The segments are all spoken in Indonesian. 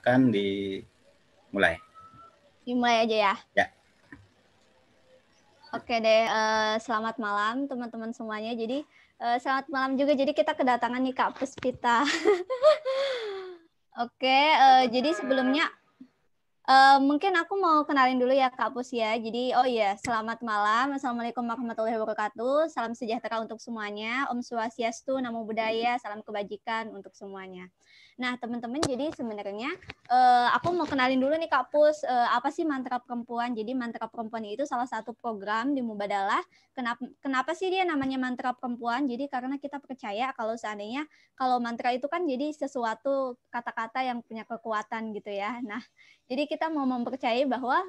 silakan dimulai. Dimulai aja ya. Ya. Oke deh, selamat malam teman-teman semuanya. Jadi selamat malam juga. Jadi kita kedatangan nih Kak Puspita. Oke, jadi sebelumnya mungkin aku mau kenalin dulu ya Kak Pus ya. Jadi selamat malam. Assalamualaikum warahmatullahi wabarakatuh. Salam sejahtera untuk semuanya. Om Swastiastu, Namo Buddhaya, salam kebajikan untuk semuanya. Nah teman-teman, jadi sebenarnya aku mau kenalin dulu nih Kak Pus, apa sih Mantra Perempuan. Jadi Mantra Perempuan itu salah satu program di Mubadalah. Kenapa sih dia namanya Mantra Perempuan? Jadi karena kita percaya kalau seandainya kalau mantra itu kan jadi sesuatu kata-kata yang punya kekuatan gitu ya. Nah, jadi kita mau mempercayai bahwa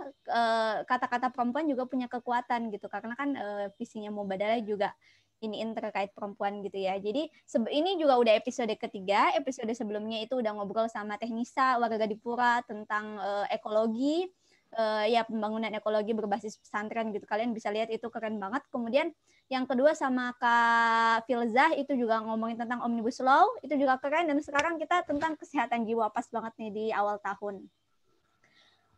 kata-kata perempuan juga punya kekuatan gitu, karena kan visinya Mubadalah juga iniin terkait perempuan gitu ya. Jadi ini juga udah episode ketiga. Episode sebelumnya itu udah ngobrol sama Teh Nisa, warga Dipura, tentang ekologi, ya pembangunan ekologi berbasis pesantren gitu. Kalian bisa lihat itu keren banget. Kemudian yang kedua sama Kak Filzah itu juga ngomongin tentang Omnibus Law, itu juga keren. Dan sekarang kita tentang kesehatan jiwa, pas banget nih di awal tahun.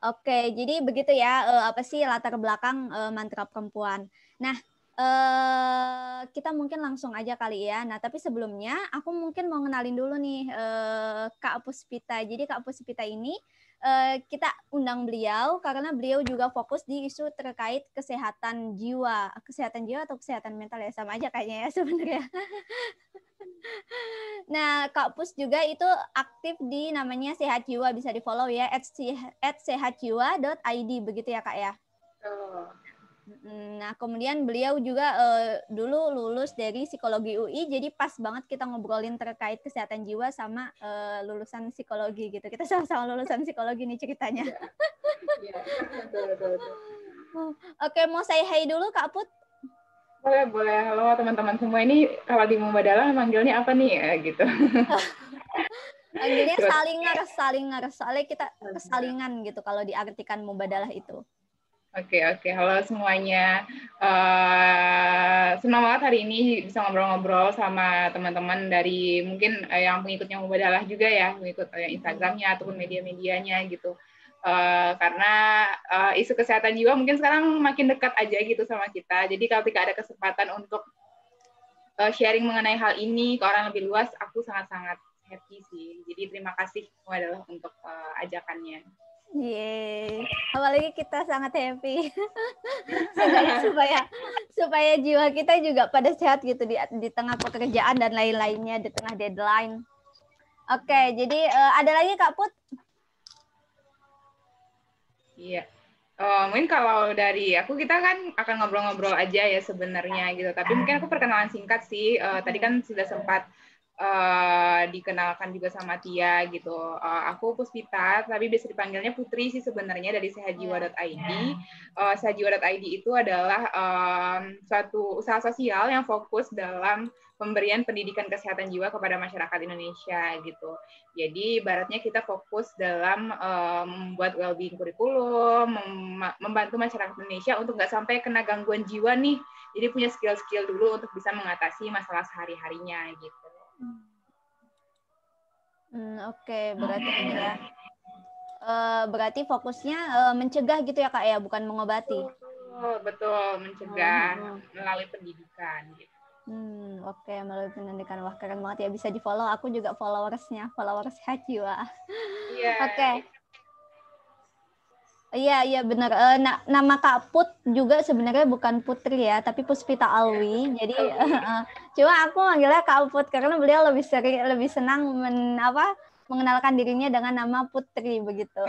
Oke, jadi begitu ya, apa sih latar belakang mantra perempuan. Nah, kita mungkin langsung aja kali ya. Nah, tapi sebelumnya aku mungkin mau ngenalin dulu nih Kak Puspita. Jadi Kak Puspita ini kita undang beliau karena beliau juga fokus di isu terkait kesehatan jiwa. Kesehatan jiwa atau kesehatan mental ya, sama aja kayaknya ya sebenarnya. Nah, Kak Pus juga itu aktif di namanya Sehat Jiwa, bisa di-follow ya, @sehatjiwa.id, begitu ya Kak ya? Nah, kemudian beliau juga dulu lulus dari psikologi UI, jadi pas banget kita ngobrolin terkait kesehatan jiwa sama lulusan psikologi gitu. Kita sama-sama lulusan psikologi nih ceritanya. Iya, betul. Oke, mau saya hai dulu Kak Put? Boleh. Halo teman-teman semua. Ini kalau di Mubadalah manggilnya apa nih ya gitu. Manggilnya salingar. Soalnya kita kesalingan gitu kalau diartikan Mubadalah itu. Oke. Halo semuanya. Senang banget hari ini bisa ngobrol-ngobrol sama teman-teman dari mungkin yang pengikutnya Mubadalah juga ya, pengikut Instagramnya ataupun media-medianya gitu. Karena isu kesehatan jiwa mungkin sekarang makin dekat aja gitu sama kita. Jadi kalau ada kesempatan untuk sharing mengenai hal ini ke orang lebih luas, aku sangat-sangat happy sih. Jadi terima kasih Mubadalah untuk ajakannya. Yeay, apalagi kita sangat happy. supaya jiwa kita juga pada sehat gitu di tengah pekerjaan dan lain-lainnya, di tengah deadline. Oke, jadi ada lagi Kak Put? Iya. Mungkin kalau dari aku, kita kan akan ngobrol-ngobrol aja ya sebenarnya gitu. Tapi mungkin aku perkenalan singkat sih. Tadi kan sudah sempat dikenalkan juga sama Tia gitu. Aku Puspita, tapi bisa dipanggilnya Putri sih sebenarnya, dari sehatjiwa.id. Sehatjiwa.id itu adalah suatu usaha sosial yang fokus dalam pemberian pendidikan kesehatan jiwa kepada masyarakat Indonesia gitu. Jadi ibaratnya kita fokus dalam membuat well-being kurikulum, membantu masyarakat Indonesia untuk nggak sampai kena gangguan jiwa nih. Jadi punya skill-skill dulu untuk bisa mengatasi masalah sehari-harinya gitu. Oke, berarti ini ya. Berarti fokusnya mencegah gitu ya Kak ya, bukan mengobati. Betul, mencegah melalui pendidikan gitu. Oke, melalui pendidikan. Wah, keren banget ya, bisa di-follow. Aku juga followers Sehat Jiwa. Iya. Oke. Iya benar. Nama Kak Put juga sebenarnya bukan Putri ya, tapi Puspita Alwi. Jadi cuma aku manggilnya Kak Put karena beliau lebih senang mengenalkan dirinya dengan nama Putri begitu.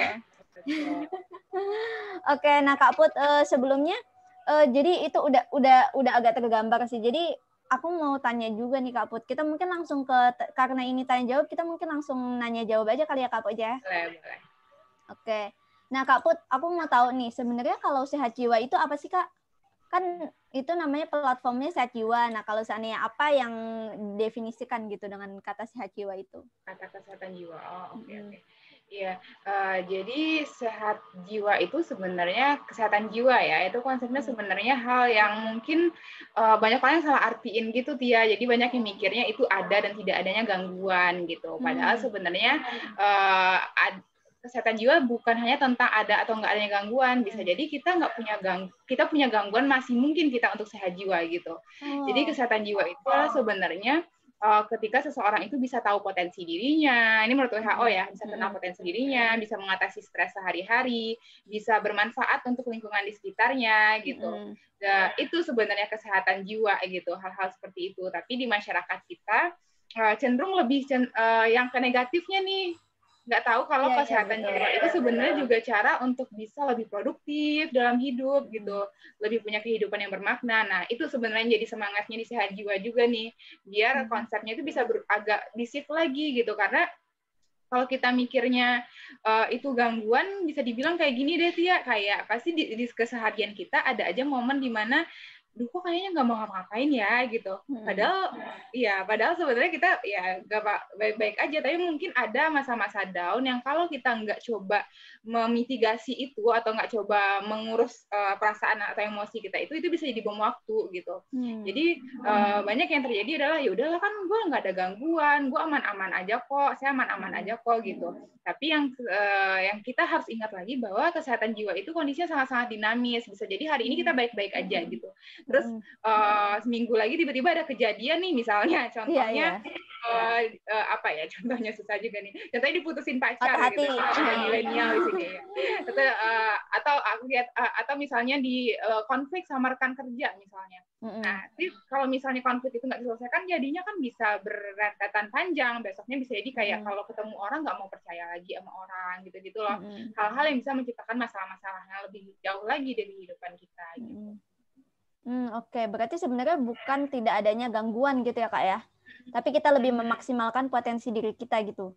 Oke, nah Kak Put, sebelumnya jadi itu udah agak tergambar sih. Jadi aku mau tanya juga nih Kak Put. Kita mungkin langsung karena ini tanya jawab, kita mungkin langsung nanya jawab aja kali ya Kak Put ya. Boleh. Oke. Nah Kak Put, aku mau tahu nih, sebenarnya kalau Sehat Jiwa itu apa sih Kak? Kan itu namanya platformnya Sehat Jiwa. Nah kalau seandainya apa yang definisikan gitu dengan kata Sehat Jiwa itu? Kata kesehatan jiwa. Oke. Iya, jadi sehat jiwa itu sebenarnya kesehatan jiwa ya. Itu konsepnya sebenarnya hal yang mungkin banyak orang yang salah artiin gitu Tia. Jadi banyak yang mikirnya itu ada dan tidak adanya gangguan gitu. Padahal sebenarnya kesehatan jiwa bukan hanya tentang ada atau nggak adanya gangguan, bisa jadi kita nggak punya kita punya gangguan, masih mungkin kita untuk sehat jiwa gitu. Jadi kesehatan jiwa itu sebenarnya ketika seseorang itu bisa tahu potensi dirinya, ini menurut WHO ya, bisa kenal potensi dirinya, bisa mengatasi stres sehari-hari, bisa bermanfaat untuk lingkungan di sekitarnya gitu. Nah, itu sebenarnya kesehatan jiwa gitu, hal-hal seperti itu. Tapi di masyarakat kita cenderung lebih yang ke negatifnya nih. Nggak tahu kalau kesehatan jiwa itu sebenarnya juga cara untuk bisa lebih produktif dalam hidup gitu, lebih punya kehidupan yang bermakna. Nah, itu sebenarnya jadi semangatnya di sehat jiwa juga nih, biar konsepnya itu bisa agak di-shift lagi gitu, karena kalau kita mikirnya itu gangguan, bisa dibilang kayak gini deh Tia, kayak pasti di keseharian kita ada aja momen di mana duh kok kayaknya nggak mau ngapa-ngapain ya gitu. Padahal sebenarnya kita ya nggak baik-baik aja, tapi mungkin ada masa-masa down yang kalau kita nggak coba memitigasi itu atau nggak coba mengurus perasaan atau emosi kita itu bisa jadi bom waktu gitu. Jadi banyak yang terjadi adalah ya udahlah kan gue nggak ada gangguan, gue aman-aman aja kok, saya aman-aman aja kok gitu. Tapi yang kita harus ingat lagi bahwa kesehatan jiwa itu kondisinya sangat-sangat dinamis. Bisa jadi hari ini kita baik-baik aja gitu. Terus seminggu lagi tiba-tiba ada kejadian nih, misalnya contohnya contohnya susah juga nih. Contohnya diputusin pacar gitu. Ada milenial di sini. Atau aku lihat atau misalnya di konflik sama rekan kerja misalnya. Nah, kalau misalnya konflik itu nggak diselesaikan, jadinya kan bisa berrentetan panjang. Besoknya bisa jadi kayak kalau ketemu orang nggak mau percaya lagi sama orang gitu-gitu loh. Hal-hal yang bisa menciptakan masalah-masalah yang lebih jauh lagi dari kehidupan kita gitu. Oke, berarti sebenarnya bukan tidak adanya gangguan gitu ya Kak ya, tapi kita lebih memaksimalkan potensi diri kita gitu.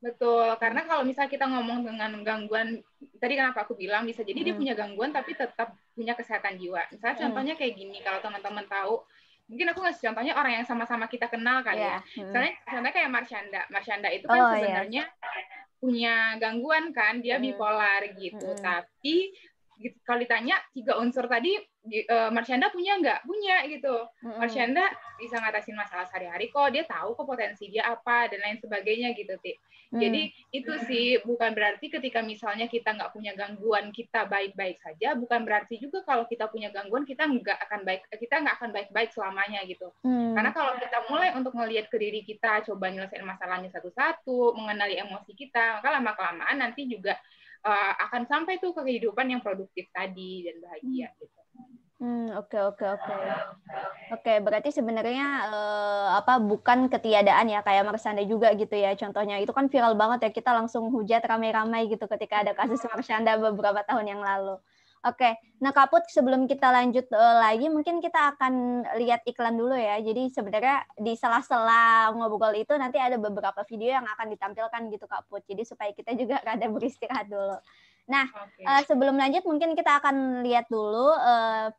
Betul, karena kalau misalnya kita ngomong dengan gangguan, tadi kenapa aku bilang bisa jadi dia punya gangguan tapi tetap punya kesehatan jiwa. Misalnya contohnya kayak gini, kalau teman-teman tahu, mungkin aku ngasih contohnya orang yang sama-sama kita kenal kali ya. Misalnya contohnya kayak Marshanda. Marshanda itu kan sebenarnya punya gangguan kan, dia bipolar gitu. Tapi kalau ditanya 3 unsur tadi, Marshanda punya nggak? Punya gitu. Marshanda bisa ngatasin masalah sehari-hari kok, dia tahu kok potensi dia apa dan lain sebagainya gitu, Ti. Jadi itu sih bukan berarti ketika misalnya kita nggak punya gangguan kita baik-baik saja, bukan berarti juga kalau kita punya gangguan kita nggak akan baik-baik selamanya gitu. Karena kalau kita mulai untuk melihat ke diri kita, coba nyelesain masalahnya satu-satu, mengenali emosi kita, maka lama-kelamaan nanti juga akan sampai tuh ke kehidupan yang produktif tadi dan bahagia gitu. Oke, berarti sebenarnya bukan ketiadaan ya, kayak Marshanda juga gitu ya. Contohnya itu kan viral banget ya, kita langsung hujat ramai-ramai gitu ketika ada kasus Marshanda beberapa tahun yang lalu. Oke, nah Kak Put, sebelum kita lanjut lagi, mungkin kita akan lihat iklan dulu ya. Jadi sebenarnya di sela-sela ngobrol itu nanti ada beberapa video yang akan ditampilkan gitu Kak Put. Jadi supaya kita juga rada beristirahat dulu. Nah, sebelum lanjut mungkin kita akan lihat dulu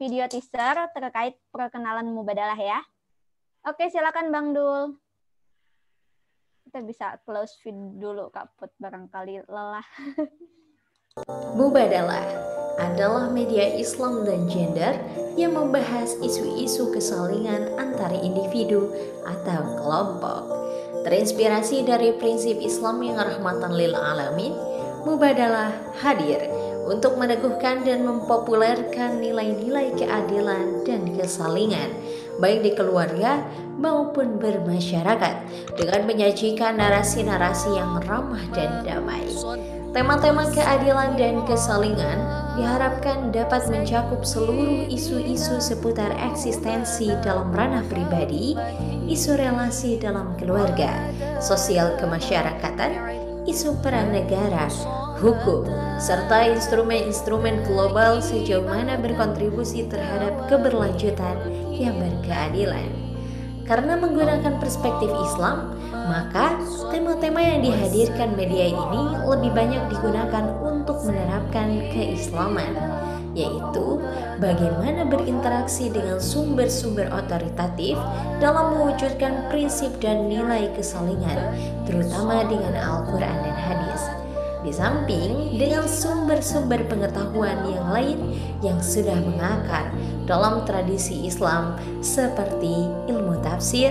video teaser terkait perkenalan Mubadalah ya. Oke, silakan Bang Dul. Kita bisa close video dulu Kak Put, barangkali lelah. Mubadalah adalah media Islam dan gender yang membahas isu-isu kesalingan antara individu atau kelompok. Terinspirasi dari prinsip Islam yang rahmatan lil alamin, Mubadalah hadir untuk meneguhkan dan mempopulerkan nilai-nilai keadilan dan kesalingan, baik di keluarga maupun bermasyarakat, dengan menyajikan narasi-narasi yang ramah dan damai. Tema-tema keadilan dan kesalingan diharapkan dapat mencakup seluruh isu-isu seputar eksistensi dalam ranah pribadi, isu relasi dalam keluarga, sosial kemasyarakatan, isu peran negara, hukum, serta instrumen-instrumen global sejauh mana berkontribusi terhadap keberlanjutan yang berkeadilan. Karena menggunakan perspektif Islam, maka tema-tema yang dihadirkan media ini lebih banyak digunakan untuk menerapkan keislaman, yaitu bagaimana berinteraksi dengan sumber-sumber otoritatif dalam mewujudkan prinsip dan nilai kesalingan, terutama dengan Al-Quran dan hadis. Di samping dengan sumber-sumber pengetahuan yang lain yang sudah mengakar dalam tradisi Islam seperti ilmu tafsir,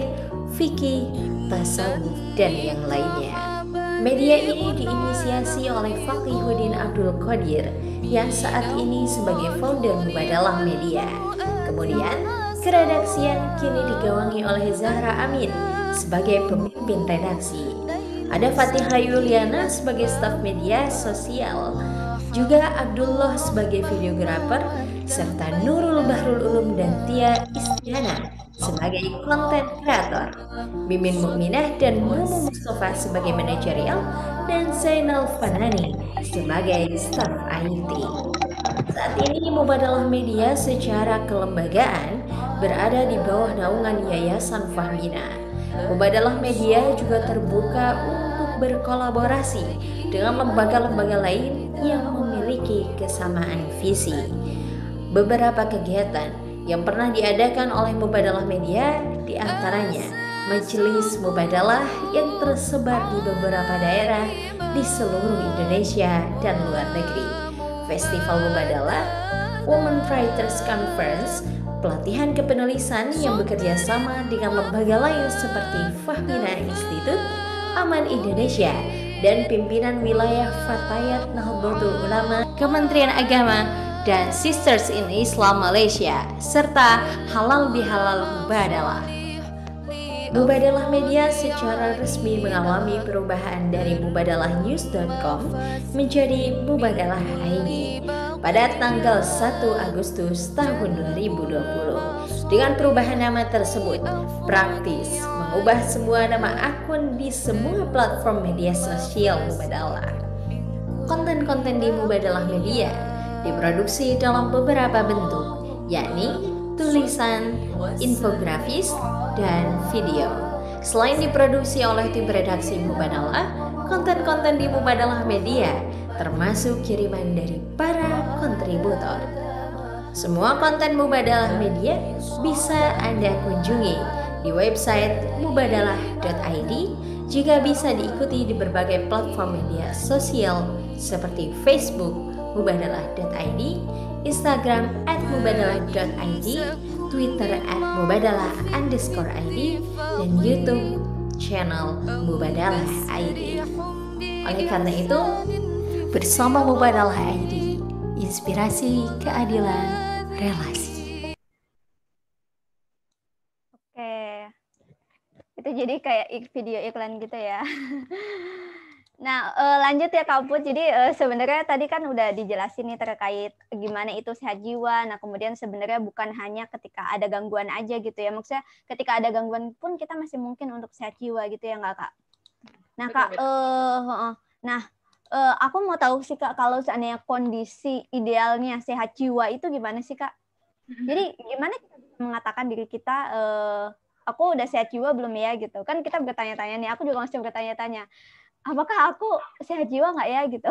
fikih, tasawuf, dan yang lainnya. Media ini diinisiasi oleh Faqihuddin Abdul Qadir yang saat ini sebagai founder Mubadalah Media. Kemudian, keredaksian kini digawangi oleh Zahra Amin sebagai pemimpin redaksi. Ada Fatihah Yuliana sebagai staf media sosial, juga Abdullah sebagai videografer, serta Nurul Bahrul Ulum dan Tia Istiana sebagai konten kreator, Mimin Mukminah dan Mumu Mustafa sebagai manajerial, dan Zainal Fanani sebagai staf IT. Saat ini Mubadalah Media secara kelembagaan berada di bawah naungan Yayasan Fahmina. Mubadalah Media juga terbuka untuk berkolaborasi dengan lembaga-lembaga lain yang memiliki kesamaan visi. Beberapa kegiatan yang pernah diadakan oleh Mubadalah Media diantaranya Majelis Mubadalah yang tersebar di beberapa daerah di seluruh Indonesia dan luar negeri, Festival Mubadalah, Women Writers Conference, pelatihan kepenulisan yang bekerja sama dengan lembaga lain seperti Fahmina Institute, Aman Indonesia, dan pimpinan wilayah Fatayat Nahdlatul Ulama, Kementerian Agama, dan Sisters in Islam Malaysia, serta Halal Bihalal Mubadalah. Mubadalah Media secara resmi mengalami perubahan dari mubadalahnews.com menjadi Mubadalah ID pada tanggal 1 Agustus tahun 2020. Dengan perubahan nama tersebut, praktis mengubah semua nama akun di semua platform media sosial Mubadalah. Konten-konten di Mubadalah Media diproduksi dalam beberapa bentuk, yakni tulisan, infografis, dan video. Selain diproduksi oleh tim redaksi Mubadalah, konten-konten di Mubadalah Media termasuk kiriman dari para kontributor. Semua konten Mubadalah Media bisa Anda kunjungi di website mubadalah.id, juga bisa diikuti di berbagai platform media sosial seperti Facebook mubadalah.id, Instagram @mubadalah.id, Twitter @mubadalah_id, dan YouTube channel Mubadalah ID. Oleh karena itu, bersama Mubadalah ID, inspirasi keadilan relasi. Oke, itu jadi kayak video iklan gitu ya. Nah, lanjut ya Kak Put. Jadi sebenarnya tadi kan udah dijelasin nih terkait gimana itu sehat jiwa. Nah, kemudian sebenarnya bukan hanya ketika ada gangguan aja gitu ya. Maksudnya ketika ada gangguan pun kita masih mungkin untuk sehat jiwa gitu ya nggak Kak? Nah, Kak, aku mau tahu sih Kak, kalau seandainya kondisi idealnya sehat jiwa itu gimana sih Kak? Jadi gimana kita bisa mengatakan diri kita, aku udah sehat jiwa belum ya gitu? Kan kita bertanya-tanya nih, aku juga masih bertanya-tanya. Apakah aku sehat jiwa nggak ya gitu?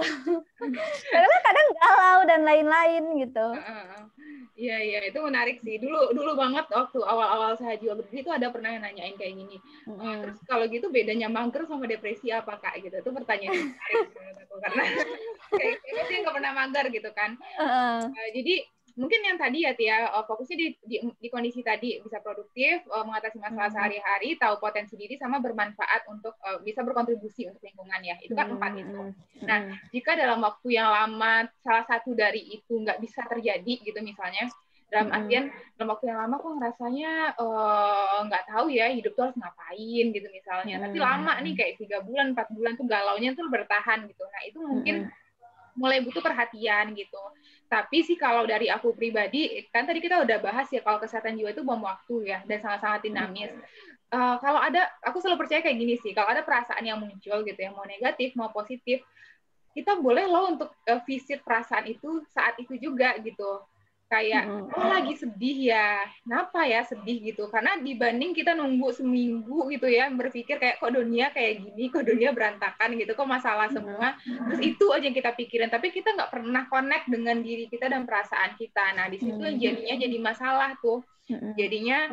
Karena kadang galau dan lain-lain gitu. Iya, itu menarik sih. Dulu banget waktu awal-awal sehat jiwa berdiri itu ada pernah yang nanyain kayak gini. Terus kalau gitu bedanya mager sama depresi apa Kak? Gitu. Itu pertanyaan yang menarik menurut aku karena kayaknya sih nggak pernah mager gitu kan. Jadi mungkin yang tadi ya Tia, fokusnya di kondisi tadi bisa produktif, mengatasi masalah sehari-hari, tahu potensi diri, sama bermanfaat untuk bisa berkontribusi untuk lingkungan ya. Itu kan 4 itu. Nah, jika dalam waktu yang lama salah satu dari itu nggak bisa terjadi gitu misalnya, dalam artian dalam waktu yang lama kok ngerasanya nggak tahu ya hidup tuh harus ngapain gitu misalnya. Tapi lama nih kayak 3 bulan, 4 bulan tuh galaunya tuh bertahan gitu. Nah, itu mungkin mulai butuh perhatian gitu. Tapi sih kalau dari aku pribadi, kan tadi kita udah bahas ya kalau kesehatan jiwa itu bom waktu ya, dan sangat-sangat dinamis. Kalau ada, aku selalu percaya kayak gini sih, kalau ada perasaan yang muncul gitu ya, mau negatif, mau positif, kita boleh loh untuk visit perasaan itu saat itu juga gitu. Kayak, oh lagi sedih ya, kenapa ya sedih gitu? Karena dibanding kita nunggu seminggu gitu ya, berpikir kayak kok dunia kayak gini, kok dunia berantakan gitu, kok masalah semua, terus itu aja yang kita pikirin, tapi kita nggak pernah connect dengan diri kita dan perasaan kita. Nah, di situ yang jadinya jadi masalah tuh. Jadinya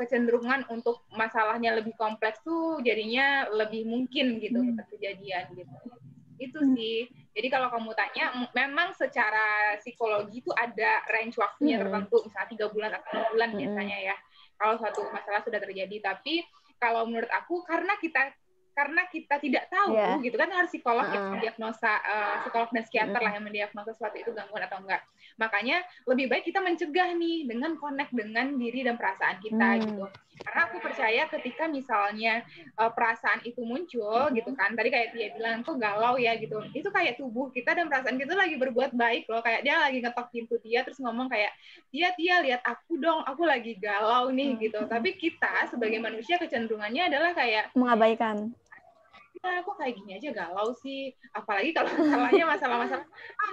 kecenderungan untuk masalahnya lebih kompleks tuh jadinya lebih mungkin gitu kejadian gitu. Itu sih. Jadi kalau kamu tanya, memang secara psikologi itu ada range waktunya tertentu, misalnya 3 bulan atau 6 bulan biasanya ya, kalau suatu masalah sudah terjadi. Tapi kalau menurut aku, karena karena kita tidak tahu gitu kan, harus psikolog yang mendiagnosa, psikolog dan psikiater lah yang mendiagnosa sesuatu itu gangguan atau enggak. Makanya lebih baik kita mencegah nih dengan connect dengan diri dan perasaan kita gitu. Karena aku percaya ketika misalnya perasaan itu muncul gitu kan, tadi kayak dia bilang kok galau ya gitu, itu kayak tubuh kita dan perasaan kita lagi berbuat baik loh, kayak dia lagi ngetok pintu dia terus ngomong kayak, Tia lihat aku dong, aku lagi galau nih gitu. Tapi kita sebagai manusia kecenderungannya adalah kayak mengabaikan. Kok kayak gini aja galau sih, apalagi kalau masalahnya masalah-masalah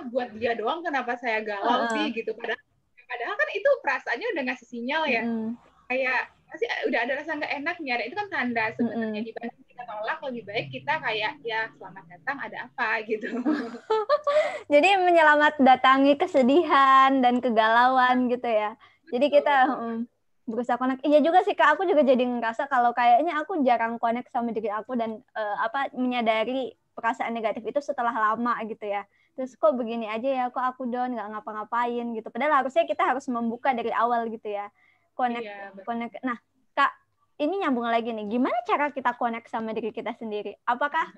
buat dia doang kenapa saya galau sih gitu, padahal kan itu perasaannya udah ngasih sinyal ya, kayak pasti udah ada rasa nggak enaknya, itu kan tanda sebenarnya. Dibanding kita tolak, lebih baik kita kayak ya selamat datang, ada apa gitu. Jadi menyelamat datangi kesedihan dan kegalauan gitu ya. Jadi kita berusaha connect. Iya juga sih Kak, aku juga jadi ngerasa kalau kayaknya aku jarang connect sama diri aku dan menyadari perasaan negatif itu setelah lama gitu ya. Terus kok begini aja ya, kok aku down, nggak ngapa-ngapain gitu. Padahal harusnya kita harus membuka dari awal gitu ya. Connect. Nah, Kak, ini nyambung lagi nih. Gimana cara kita connect sama diri kita sendiri? Apakah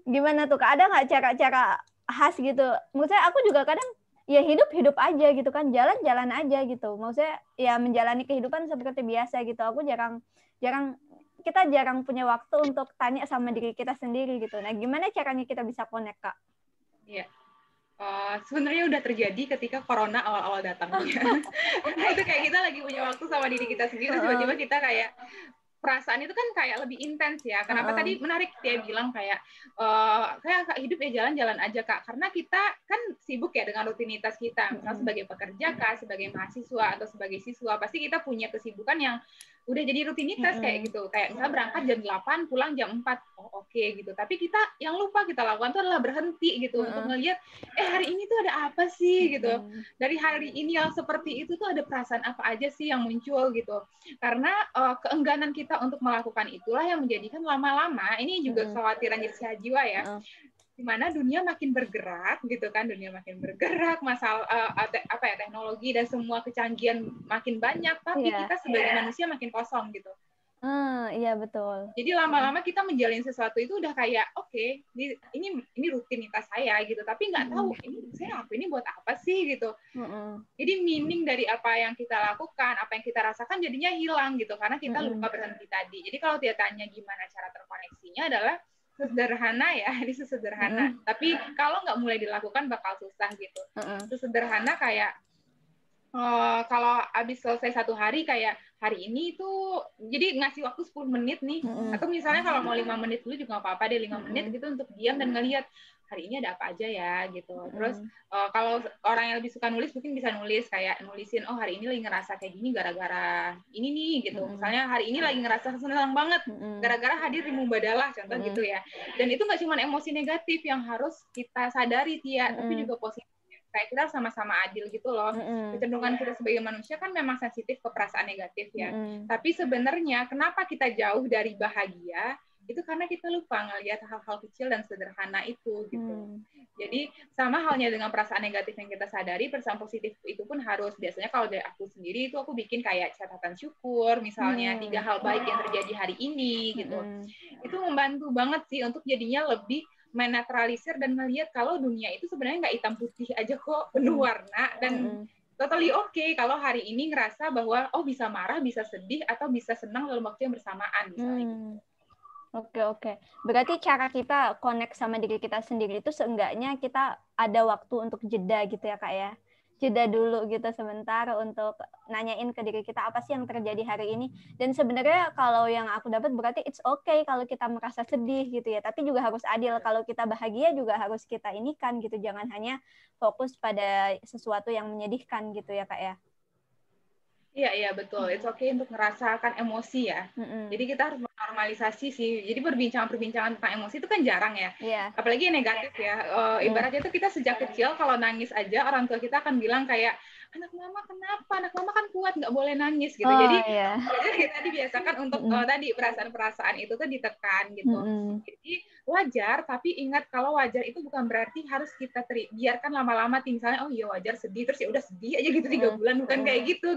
gimana tuh Kak? Ada nggak cara-cara khas gitu? Maksudnya aku juga kadang ya hidup aja gitu kan, jalan aja gitu. Maksudnya ya menjalani kehidupan seperti biasa gitu. Aku kita jarang punya waktu untuk tanya sama diri kita sendiri gitu. Nah, gimana caranya kita bisa connect Kak? Iya. Sebenarnya udah terjadi ketika corona awal-awal datang. Itu kayak kita lagi punya waktu sama diri kita sendiri, tiba-tiba kita kayak perasaan itu kan kayak lebih intens ya. Kenapa tadi menarik dia bilang kayak hidup ya jalan-jalan aja Kak. Karena kita kan sibuk ya dengan rutinitas kita. Misalnya sebagai pekerja Kak, sebagai mahasiswa atau sebagai siswa, pasti kita punya kesibukan yang udah jadi rutinitas kayak gitu. Kayak misalnya berangkat jam 8, pulang jam 4. Oh, oke gitu. Tapi kita yang lupa kita lakukan itu adalah berhenti gitu untuk ngelihat hari ini tuh ada apa sih gitu. Dari hari ini yang seperti itu tuh ada perasaan apa aja sih yang muncul gitu. Karena keengganan kita untuk melakukan itulah yang menjadikan lama-lama ini juga kekhawatiran sehat jiwa ya. Di mana dunia makin bergerak gitu kan, masalah teknologi dan semua kecanggihan makin banyak, tapi kita sebagai manusia makin kosong gitu. Iya betul. Jadi lama-lama kita menjalin sesuatu itu udah kayak oke, ini rutinitas saya gitu, tapi nggak tahu ini saya ini buat apa sih gitu. Jadi meaning dari apa yang kita lakukan, apa yang kita rasakan jadinya hilang gitu karena kita lupa berhenti tadi. Jadi kalau dia tanya gimana cara terkoneksinya adalah sederhana ya, ini sesederhana. Tapi kalau nggak mulai dilakukan bakal susah gitu. Sesederhana kayak kalau habis selesai satu hari kayak hari ini tuh jadi ngasih waktu 10 menit nih, atau misalnya kalau mau 5 menit dulu juga nggak apa-apa deh, 5 menit gitu untuk diam dan ngelihat hari ini ada apa aja ya gitu. Terus kalau orang yang lebih suka nulis mungkin bisa nulisin hari ini lagi ngerasa kayak gini gara-gara ini nih gitu. Misalnya hari ini lagi ngerasa senang banget gara-gara hadir di Mubadalah contoh gitu ya. Dan itu nggak cuma emosi negatif yang harus kita sadari Tia, tapi juga positif. Kayak kita sama-sama adil gitu loh. Kecenderungan kita sebagai manusia kan memang sensitif ke perasaan negatif ya. Tapi sebenarnya kenapa kita jauh dari bahagia? Itu karena kita lupa ngelihat hal-hal kecil dan sederhana itu gitu. Jadi sama halnya dengan perasaan negatif yang kita sadari, perasaan positif itu pun harus, biasanya kalau dari aku sendiri itu aku bikin kayak catatan syukur, misalnya 3 hal baik yang terjadi hari ini gitu. Itu membantu banget sih untuk jadinya lebih menetralisir dan melihat kalau dunia itu sebenarnya nggak hitam putih aja kok, penuh warna dan totally okay kalau hari ini ngerasa bahwa bisa marah, bisa sedih atau bisa senang dalam waktu yang bersamaan misalnya. Oke. Berarti cara kita connect sama diri kita sendiri itu seenggaknya kita ada waktu untuk jeda gitu ya Kak ya. Jeda dulu gitu sebentar untuk nanyain ke diri kita apa sih yang terjadi hari ini. Dan sebenarnya kalau yang aku dapat berarti it's okay kalau kita merasa sedih gitu ya. Tapi juga harus adil, kalau kita bahagia juga harus kita inikan gitu. Jangan hanya fokus pada sesuatu yang menyedihkan gitu ya Kak ya. Iya betul. It's okay untuk merasakan emosi ya. Jadi kita harus menormalisasi sih. Jadi perbincangan tentang emosi itu kan jarang ya. Apalagi yang negatif ya. Ibaratnya itu kita sejak kecil kalau nangis aja orang tua kita akan bilang kayak anak mama kenapa, anak mama kan kuat, nggak boleh nangis gitu. Oh, Jadi iya. kita dibiasakan untuk tadi perasaan-perasaan itu tuh ditekan gitu. Jadi wajar, tapi ingat kalau wajar itu bukan berarti harus kita biarkan lama-lama, misalnya oh iya wajar sedih, terus ya udah sedih aja gitu 3 bulan, bukan kayak gitu.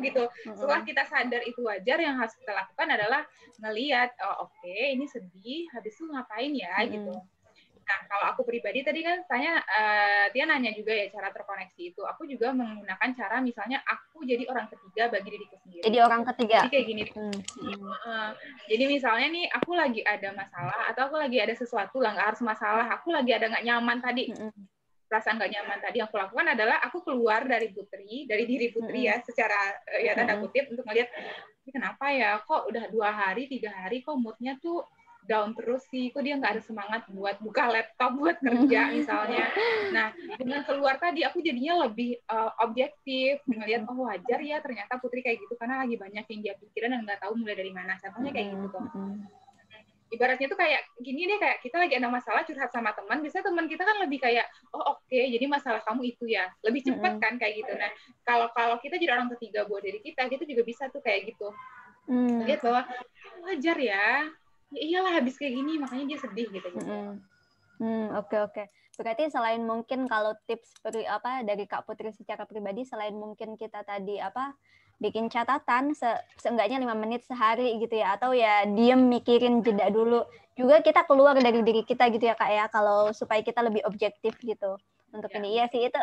Setelah kita sadar itu wajar, yang harus kita lakukan adalah ngelihat, oh oke, ini sedih, habis itu ngapain ya gitu. Nah, kalau aku pribadi tadi kan dia nanya juga ya cara terkoneksi itu. Aku juga menggunakan cara misalnya aku jadi orang ketiga bagi diriku sendiri. Jadi orang ketiga. Jadi kayak gini. Jadi misalnya nih aku lagi ada masalah atau aku lagi ada sesuatu lah, nggak harus masalah. Aku lagi ada nggak nyaman tadi. Perasaan nggak nyaman tadi yang aku lakukan adalah aku keluar dari diri Putri ya, secara ya tanda kutip, untuk melihat ini kenapa ya, kok udah 2 hari 3 hari kok moodnya tuh down terus sih, kok dia nggak ada semangat buat buka laptop buat kerja misalnya. Nah, dengan keluar tadi aku jadinya lebih objektif, ngelihat oh wajar ya ternyata Putri kayak gitu karena lagi banyak yang dia pikiran dan nggak tahu mulai dari mana. Contohnya kayak gitu tuh. Ibaratnya tuh kayak gini deh, kayak kita lagi ada masalah curhat sama teman, biasanya teman kita kan lebih kayak oh oke, jadi masalah kamu itu ya, lebih cepat kan kayak gitu. Nah, kalau kita jadi orang ketiga buat diri kita juga bisa tuh kayak gitu. Lihat bahwa wajar ya iyalah habis kayak gini makanya dia sedih gitu. Oke. Berarti selain mungkin kalau tips dari Kak Putri secara pribadi, selain mungkin kita tadi bikin catatan seenggaknya 5 menit sehari gitu ya, atau ya diem mikirin jeda dulu, juga kita keluar dari diri kita gitu ya Kak ya, kalau supaya kita lebih objektif gitu untuk ini. Iya sih, itu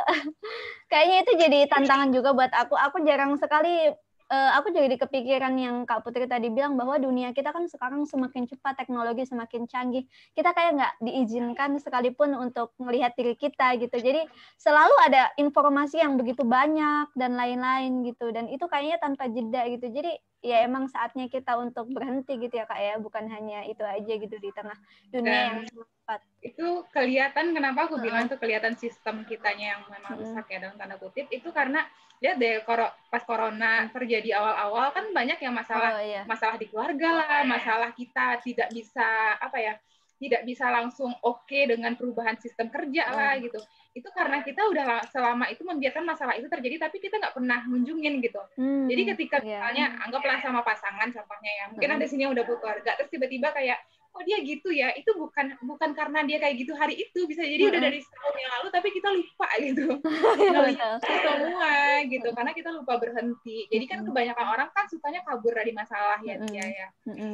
kayaknya itu jadi tantangan juga buat aku jarang sekali. Aku jadi kepikiran yang Kak Putri tadi bilang, bahwa dunia kita kan sekarang semakin cepat, teknologi semakin canggih. Kita kayak nggak diizinkan sekalipun untuk melihat diri kita gitu. Jadi selalu ada informasi yang begitu banyak dan lain-lain gitu. Dan itu kayaknya tanpa jeda gitu. Jadi ya emang saatnya kita untuk berhenti gitu ya Kak ya. Bukan hanya itu aja gitu di tengah dunia yang cepat. Itu kelihatan, kenapa aku bilang itu kelihatan sistem kitanya yang memang rusak ya dalam tanda kutip, itu karena lihat deh pas corona terjadi awal-awal kan banyak yang masalah di keluarga lah, masalah kita tidak bisa langsung oke dengan perubahan sistem kerja lah gitu. Itu karena kita udah selama itu membiarkan masalah itu terjadi, tapi kita nggak pernah ngunjungin gitu. Jadi ketika misalnya anggaplah sama pasangan contohnya ya, mungkin ada sini yang udah berkeluarga, terus tiba-tiba kayak oh dia gitu ya, itu bukan karena dia kayak gitu hari itu, bisa jadi udah dari setahun yang lalu, tapi kita lupa gitu ngelihat semua gitu, karena kita lupa berhenti. Jadi kan kebanyakan orang kan sukanya kabur dari masalah ya dia ya.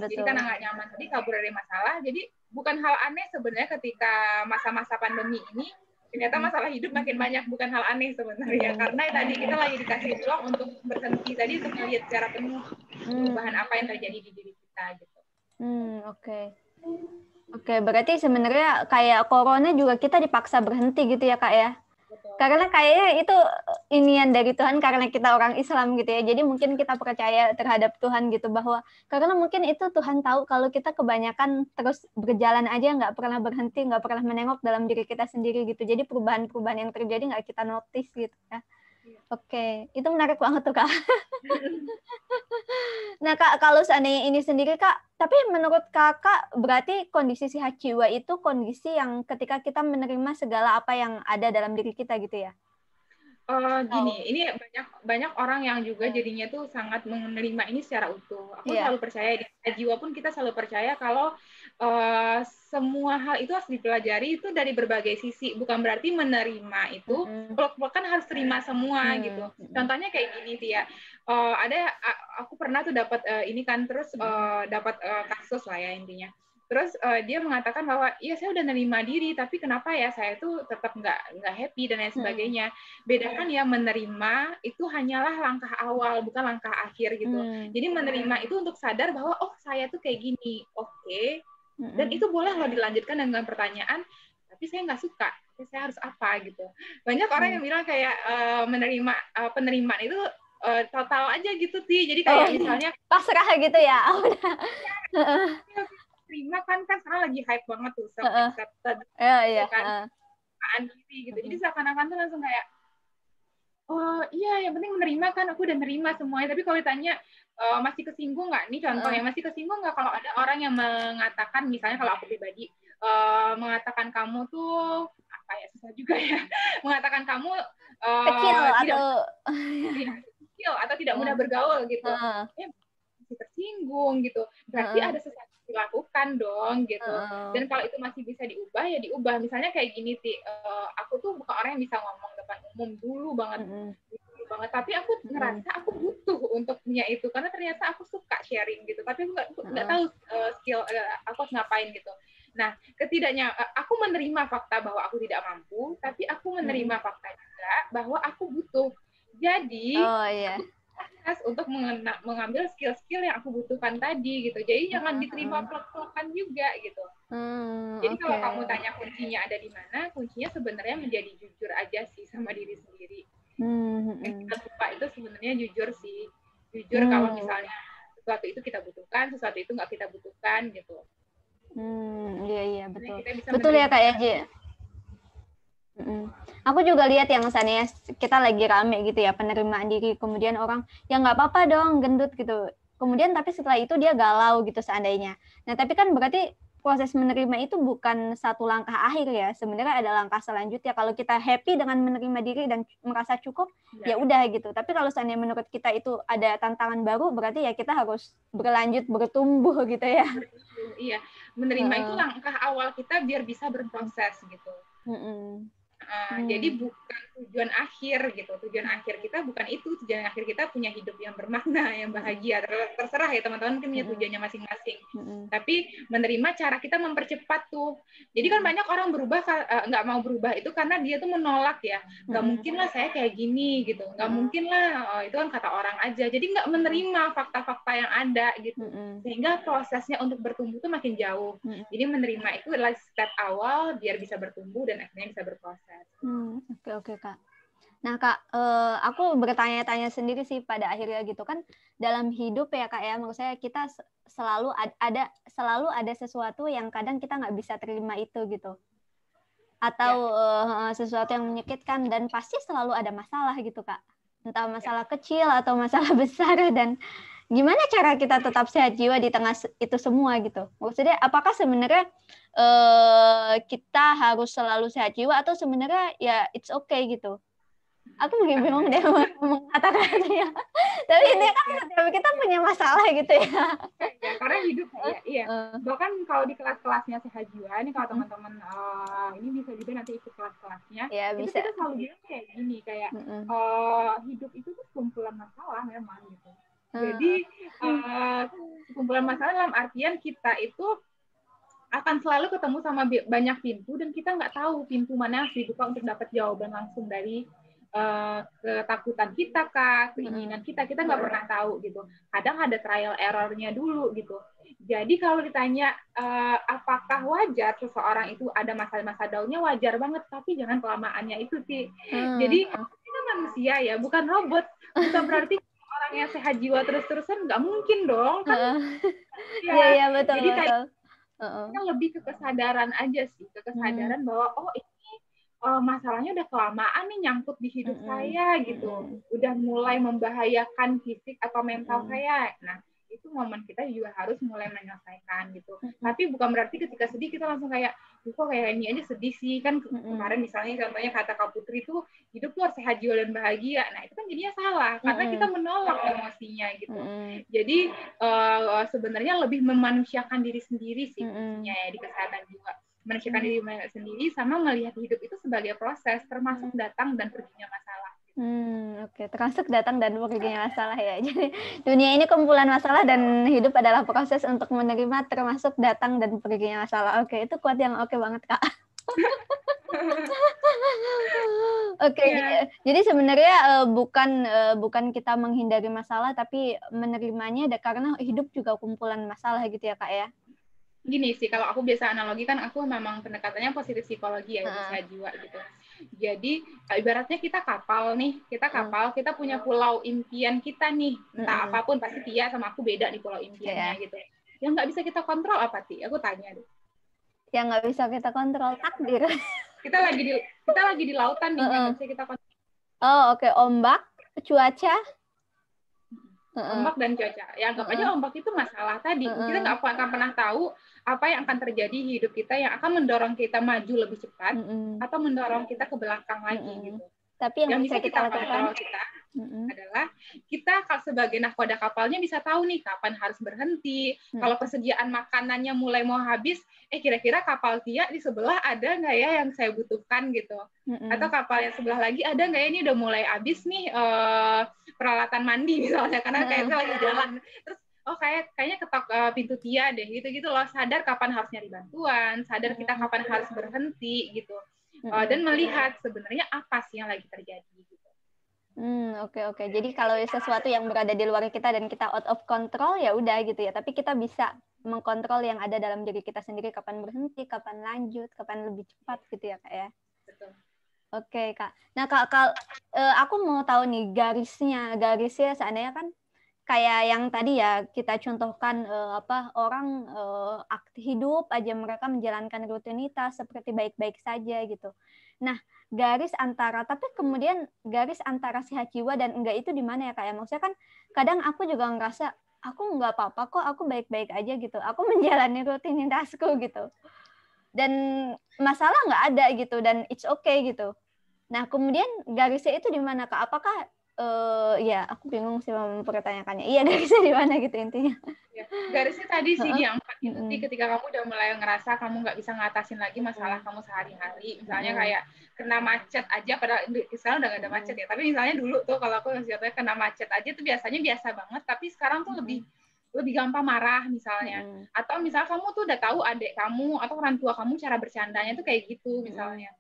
Jadi karena nggak nyaman tadi kabur dari masalah. Jadi bukan hal aneh sebenarnya ketika masa-masa pandemi ini ternyata masalah hidup makin banyak, bukan hal aneh sebenarnya, karena tadi kita lagi dikasih ruang untuk berhenti tadi, untuk melihat secara penuh perubahan apa yang terjadi di diri kita gitu. Oke, berarti sebenarnya kayak corona juga kita dipaksa berhenti gitu ya Kak ya? Betul. Karena kayaknya itu inian dari Tuhan, karena kita orang Islam gitu ya. Jadi mungkin kita percaya terhadap Tuhan gitu, bahwa karena mungkin itu Tuhan tahu kalau kita kebanyakan terus berjalan aja, nggak pernah berhenti, nggak pernah menengok dalam diri kita sendiri gitu. Jadi perubahan-perubahan yang terjadi nggak kita notice gitu ya. Oke, itu menarik banget tuh Kak. Nah Kak, kalau seandainya ini sendiri Kak, tapi menurut Kakak berarti kondisi sehat jiwa itu kondisi yang ketika kita menerima segala apa yang ada dalam diri kita gitu ya? Ini banyak orang yang juga jadinya tuh sangat menerima ini secara utuh. Aku selalu percaya, di jiwa pun kita selalu percaya kalau semua hal itu harus dipelajari itu dari berbagai sisi. Bukan berarti menerima itu kan harus terima semua gitu. Contohnya kayak gini Tia, aku pernah tuh dapat ini kan, terus dapat kasus lah ya intinya. Terus dia mengatakan bahwa iya saya udah nerima diri, tapi kenapa ya saya tuh tetap nggak happy dan lain sebagainya. Bedakan ya, menerima itu hanyalah langkah awal, bukan langkah akhir gitu. Jadi menerima itu untuk sadar bahwa oh saya tuh kayak gini, oke. Dan itu boleh loh dilanjutkan dengan pertanyaan, tapi saya nggak suka, saya harus apa gitu. Banyak orang yang bilang kayak penerimaan itu total aja gitu sih. Jadi kayak misalnya pasrah gitu ya. Terima kan sekarang lagi hype banget tuh self-accepted kan diri gitu. Jadi seakan-akan tuh langsung kayak oh iya yang penting menerima kan, aku udah nerima semuanya. Tapi kalau ditanya masih kesinggung nggak nih, contohnya masih kesinggung nggak kalau ada orang yang mengatakan, misalnya kalau aku pribadi mengatakan kamu tuh apa ya, susah juga ya, mengatakan kamu Kecil tidak atau kecil atau tidak mudah bergaul gitu, masih tersinggung gitu, berarti ada sesuatu yang dilakukan dong gitu. Dan kalau itu masih bisa diubah ya diubah. Misalnya kayak gini aku tuh bukan orang yang bisa ngomong depan umum dulu banget, tapi aku ngerasa aku butuh untuk punya itu karena ternyata aku suka sharing gitu, tapi aku nggak tahu skill aku harus ngapain gitu. Nah, ketidaknya aku menerima fakta bahwa aku tidak mampu, tapi aku menerima fakta juga bahwa aku butuh. Jadi aku proses untuk mengambil skill-skill yang aku butuhkan tadi gitu. Jadi jangan diterima plek-plekan juga gitu. Jadi kalau kamu tanya kuncinya ada di mana, kuncinya sebenarnya menjadi jujur aja sih sama diri sendiri. Yang kita lupa itu sebenarnya jujur sih. Jujur kalau misalnya sesuatu itu kita butuhkan, sesuatu itu nggak kita butuhkan gitu. Iya betul. Betul ya Kak Eji. Aku juga lihat yang misalnya kita lagi rame gitu ya, penerimaan diri, kemudian orang ya nggak apa-apa dong gendut gitu. Kemudian tapi setelah itu dia galau gitu seandainya. Nah tapi kan berarti proses menerima itu bukan satu langkah akhir ya, sebenarnya ada langkah selanjutnya. Kalau kita happy dengan menerima diri dan merasa cukup, ya udah gitu. Tapi kalau seandainya menurut kita itu ada tantangan baru, berarti ya kita harus berlanjut bertumbuh gitu ya. Iya, menerima itu langkah awal kita biar bisa berproses gitu. Jadi bukan tujuan akhir gitu. Tujuan akhir kita bukan itu. Tujuan akhir kita punya hidup yang bermakna, yang bahagia. Terserah ya teman-teman punya tujuannya masing-masing. Tapi menerima cara kita mempercepat tuh. Jadi kan banyak orang berubah nggak mau berubah itu karena dia tuh menolak ya. Nggak mungkin lah saya kayak gini gitu. Nggak mungkin lah itu kan kata orang aja. Jadi nggak menerima fakta-fakta yang ada gitu. Sehingga prosesnya untuk bertumbuh tuh makin jauh. Jadi menerima itu adalah step awal biar bisa bertumbuh dan akhirnya bisa berproses. Oke Kak. Nah Kak, aku bertanya-tanya sendiri sih pada akhirnya gitu kan dalam hidup ya Kak ya, maksud saya kita selalu ada sesuatu yang kadang kita nggak bisa terima itu gitu, atau sesuatu yang menyakitkan dan pasti selalu ada masalah gitu Kak, entah masalah kecil atau masalah besar, dan gimana cara kita tetap sehat jiwa di tengah itu semua gitu? Maksudnya apakah sebenarnya kita harus selalu sehat jiwa atau sebenarnya ya it's okay gitu? Aku bingung deh mengatakannya. Tapi ini kan setiap kita punya masalah gitu ya. Ya karena hidup iya. Bahkan kalau di kelas-kelasnya sehat jiwa ini kalau teman-teman ini bisa juga nanti ikut kelas-kelasnya. Ya, itu bisa. kita selalu bilang kayak gini kayak hidup itu tuh kumpulan masalah memang gitu. Jadi kumpulan masalah dalam artian kita itu akan selalu ketemu sama banyak pintu dan kita nggak tahu pintu mana yang harus dibuka untuk dapat jawaban langsung dari ketakutan kita kah, keinginan kita nggak pernah tahu gitu. Kadang ada trial error-nya dulu gitu. Jadi kalau ditanya apakah wajar seseorang itu ada masa-masa down-nya, wajar banget, tapi jangan kelamaannya itu sih. Jadi kita manusia ya, bukan robot. Bukan berarti orang yang sehat jiwa terus-terusan nggak mungkin dong kan. Iya betul. Jadi kayak kita lebih ke kesadaran aja sih, ke kesadaran bahwa oh ini masalahnya udah kelamaan nih nyangkut di hidup saya gitu, udah mulai membahayakan fisik atau mental saya. Nah itu momen kita juga harus mulai menyelesaikan gitu. Tapi bukan berarti ketika sedih kita langsung kayak kok kayak ini aja sedih sih kan. Kemarin misalnya contohnya kata Kak Putri tuh hidup tuh harus sehat jiwa dan bahagia. Nah itu kan jadinya salah karena kita menolak emosinya gitu. Jadi sebenarnya lebih memanusiakan diri sendiri sih kuncinya ya di kesehatan jiwa. Manusiakan diri sendiri sama melihat hidup itu sebagai proses termasuk datang dan perginya masalah. Oke, termasuk datang dan perginya masalah ya. Jadi dunia ini kumpulan masalah dan hidup adalah proses untuk menerima termasuk datang dan perginya masalah. Oke, itu quote yang oke banget Kak. Oke, jadi sebenarnya bukan kita menghindari masalah tapi menerimanya karena hidup juga kumpulan masalah gitu ya Kak ya. Gini sih, kalau aku biasa analogikan, aku memang pendekatannya positif psikologi ya, sehat jiwa gitu. Jadi, ibaratnya kita kapal nih, kita punya pulau impian kita nih, entah apapun, pasti Tia sama aku beda nih pulau impiannya gitu. Yang nggak bisa kita kontrol apa, Ti? Aku tanya deh. Yang nggak bisa kita kontrol takdir. Kita lagi di lautan nih, yang nggak bisa kita kontrol. Oh, oke. Ombak, cuaca. Ombak dan cuaca. Ya anggap aja ombak itu masalah tadi. Kita nggak akan pernah tahu apa yang akan terjadi di hidup kita yang akan mendorong kita maju lebih cepat atau mendorong kita ke belakang lagi gitu. Tapi yang bisa kita kontrol lakukan kita adalah kita sebagai nahkoda kapalnya bisa tahu nih kapan harus berhenti. Kalau persediaan makanannya mulai mau habis, kira-kira kapal Tia di sebelah ada nggak ya yang saya butuhkan gitu? Atau kapal yang sebelah lagi ada nggak ya, ini udah mulai habis nih peralatan mandi misalnya, karena kayaknya lagi jalan. Terus kayaknya ketok pintu Tia deh, gitu-gitu loh. Sadar kapan harus nyari bantuan, sadar kita kapan harus berhenti gitu. Dan melihat sebenarnya apa sih yang lagi terjadi gitu. Oke. Jadi kalau sesuatu yang berada di luar kita dan kita out of control ya udah gitu ya. Tapi kita bisa mengkontrol yang ada dalam diri kita sendiri, kapan berhenti, kapan lanjut, kapan lebih cepat gitu ya Kak ya. Betul. Oke Kak. Nah Kak, aku mau tahu nih garisnya seandainya kan kayak yang tadi ya kita contohkan orang hidup aja mereka menjalankan rutinitas seperti baik-baik saja gitu. Nah, garis antara sehat jiwa dan enggak itu di mana ya Kak ya? Maksudnya kan kadang aku juga ngerasa aku nggak apa-apa kok, aku baik-baik aja gitu. Aku menjalani rutinitasku gitu. Dan masalah nggak ada gitu dan it's okay gitu. Nah, kemudian garisnya itu di mana Kak? Apakah ya aku bingung sih mempertanyakannya. Iya, garisnya di mana gitu intinya. Ya, garisnya tadi sih diangkat itu sih ketika kamu udah mulai ngerasa kamu nggak bisa ngatasin lagi masalah kamu sehari-hari. Misalnya kayak kena macet aja, padahal sekarang udah nggak ada macet ya. Tapi misalnya dulu tuh kalau aku ngasih kena macet aja tuh biasanya biasa banget. Tapi sekarang tuh lebih gampang marah misalnya. Atau misalnya kamu tuh udah tahu adik kamu atau orang tua kamu cara bercandanya tuh kayak gitu misalnya.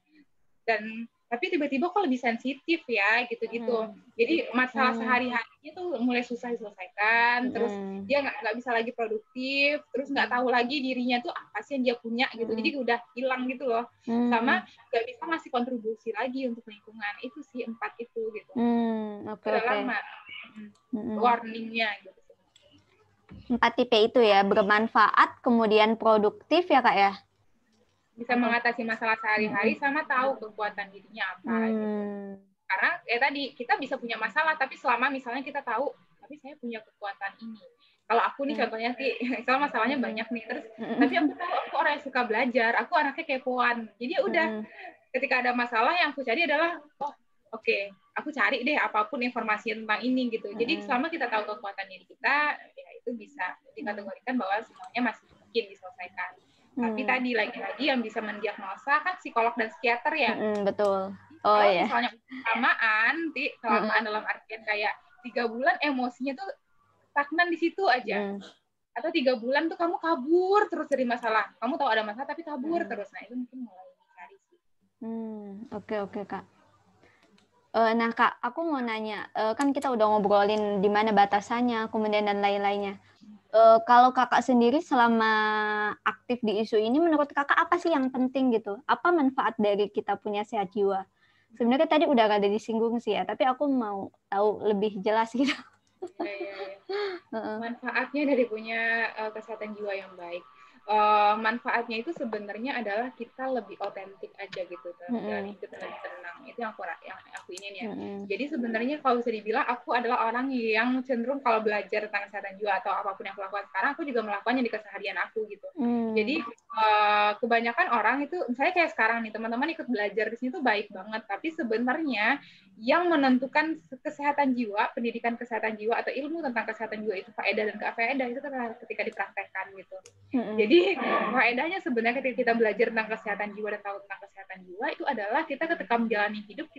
Tapi tiba-tiba kok lebih sensitif ya gitu-gitu. Jadi masalah sehari-harinya tuh mulai susah diselesaikan, terus dia nggak bisa lagi produktif, terus nggak tahu lagi dirinya tuh apa sih yang dia punya gitu. Jadi udah hilang gitu loh. Sama nggak bisa ngasih kontribusi lagi untuk lingkungan. Itu sih 4 itu gitu. Udah lama warningnya gitu. 4 tipe itu ya, bermanfaat, kemudian produktif ya Kak ya? Bisa mengatasi masalah sehari-hari sama tahu kekuatan dirinya apa gitu. Karena tadi kita bisa punya masalah tapi selama misalnya kita tahu tapi saya punya kekuatan ini. Kalau aku nih contohnya sih, misalnya masalahnya banyak nih terus tapi aku tahu aku orang yang suka belajar, aku anaknya kepoan. Jadi udah ketika ada masalah yang aku cari adalah aku cari deh apapun informasi tentang ini gitu. Jadi selama kita tahu kekuatan diri kita, ya itu bisa dikategorikan bahwa semuanya masih mungkin diselesaikan. Tapi tadi lagi-lagi yang bisa mendiagnosa kan psikolog dan psikiater ya. Betul. Kalau misalnya kelamaan dalam artian kayak 3 bulan emosinya tuh stagnan di situ aja. Atau 3 bulan tuh kamu kabur terus dari masalah. Kamu tahu ada masalah tapi kabur terus. Nah itu mungkin mulai dicari sih. Oke Kak. Nah Kak, aku mau nanya, kan kita udah ngobrolin di mana batasannya, kemudian dan lain-lainnya. Kalau Kakak sendiri selama aktif di isu ini, menurut Kakak apa sih yang penting gitu? Apa manfaat dari kita punya sehat jiwa? Sebenarnya tadi udah ada disinggung sih ya, tapi aku mau tahu lebih jelas gitu. Manfaatnya dari punya kesehatan jiwa yang baik. Manfaatnya itu sebenarnya adalah kita lebih otentik aja gitu dan hidup lebih tenang. Itu yang aku ingin ya. Jadi sebenarnya kalau bisa dibilang aku adalah orang yang cenderung kalau belajar tentang kesehatan jiwa atau apapun yang aku lakukan sekarang, aku juga melakukannya di keseharian aku gitu. Jadi kebanyakan orang itu misalnya kayak sekarang nih teman-teman ikut belajar di sini tuh baik banget, tapi sebenarnya yang menentukan kesehatan jiwa, pendidikan kesehatan jiwa atau ilmu tentang kesehatan jiwa itu faedah dan nggak faedah itu ketika dipraktekkan gitu. Jadi faedahnya sebenarnya ketika kita belajar tentang kesehatan jiwa dan tahu tentang kesehatan jiwa itu adalah kita ketika menjalani hidup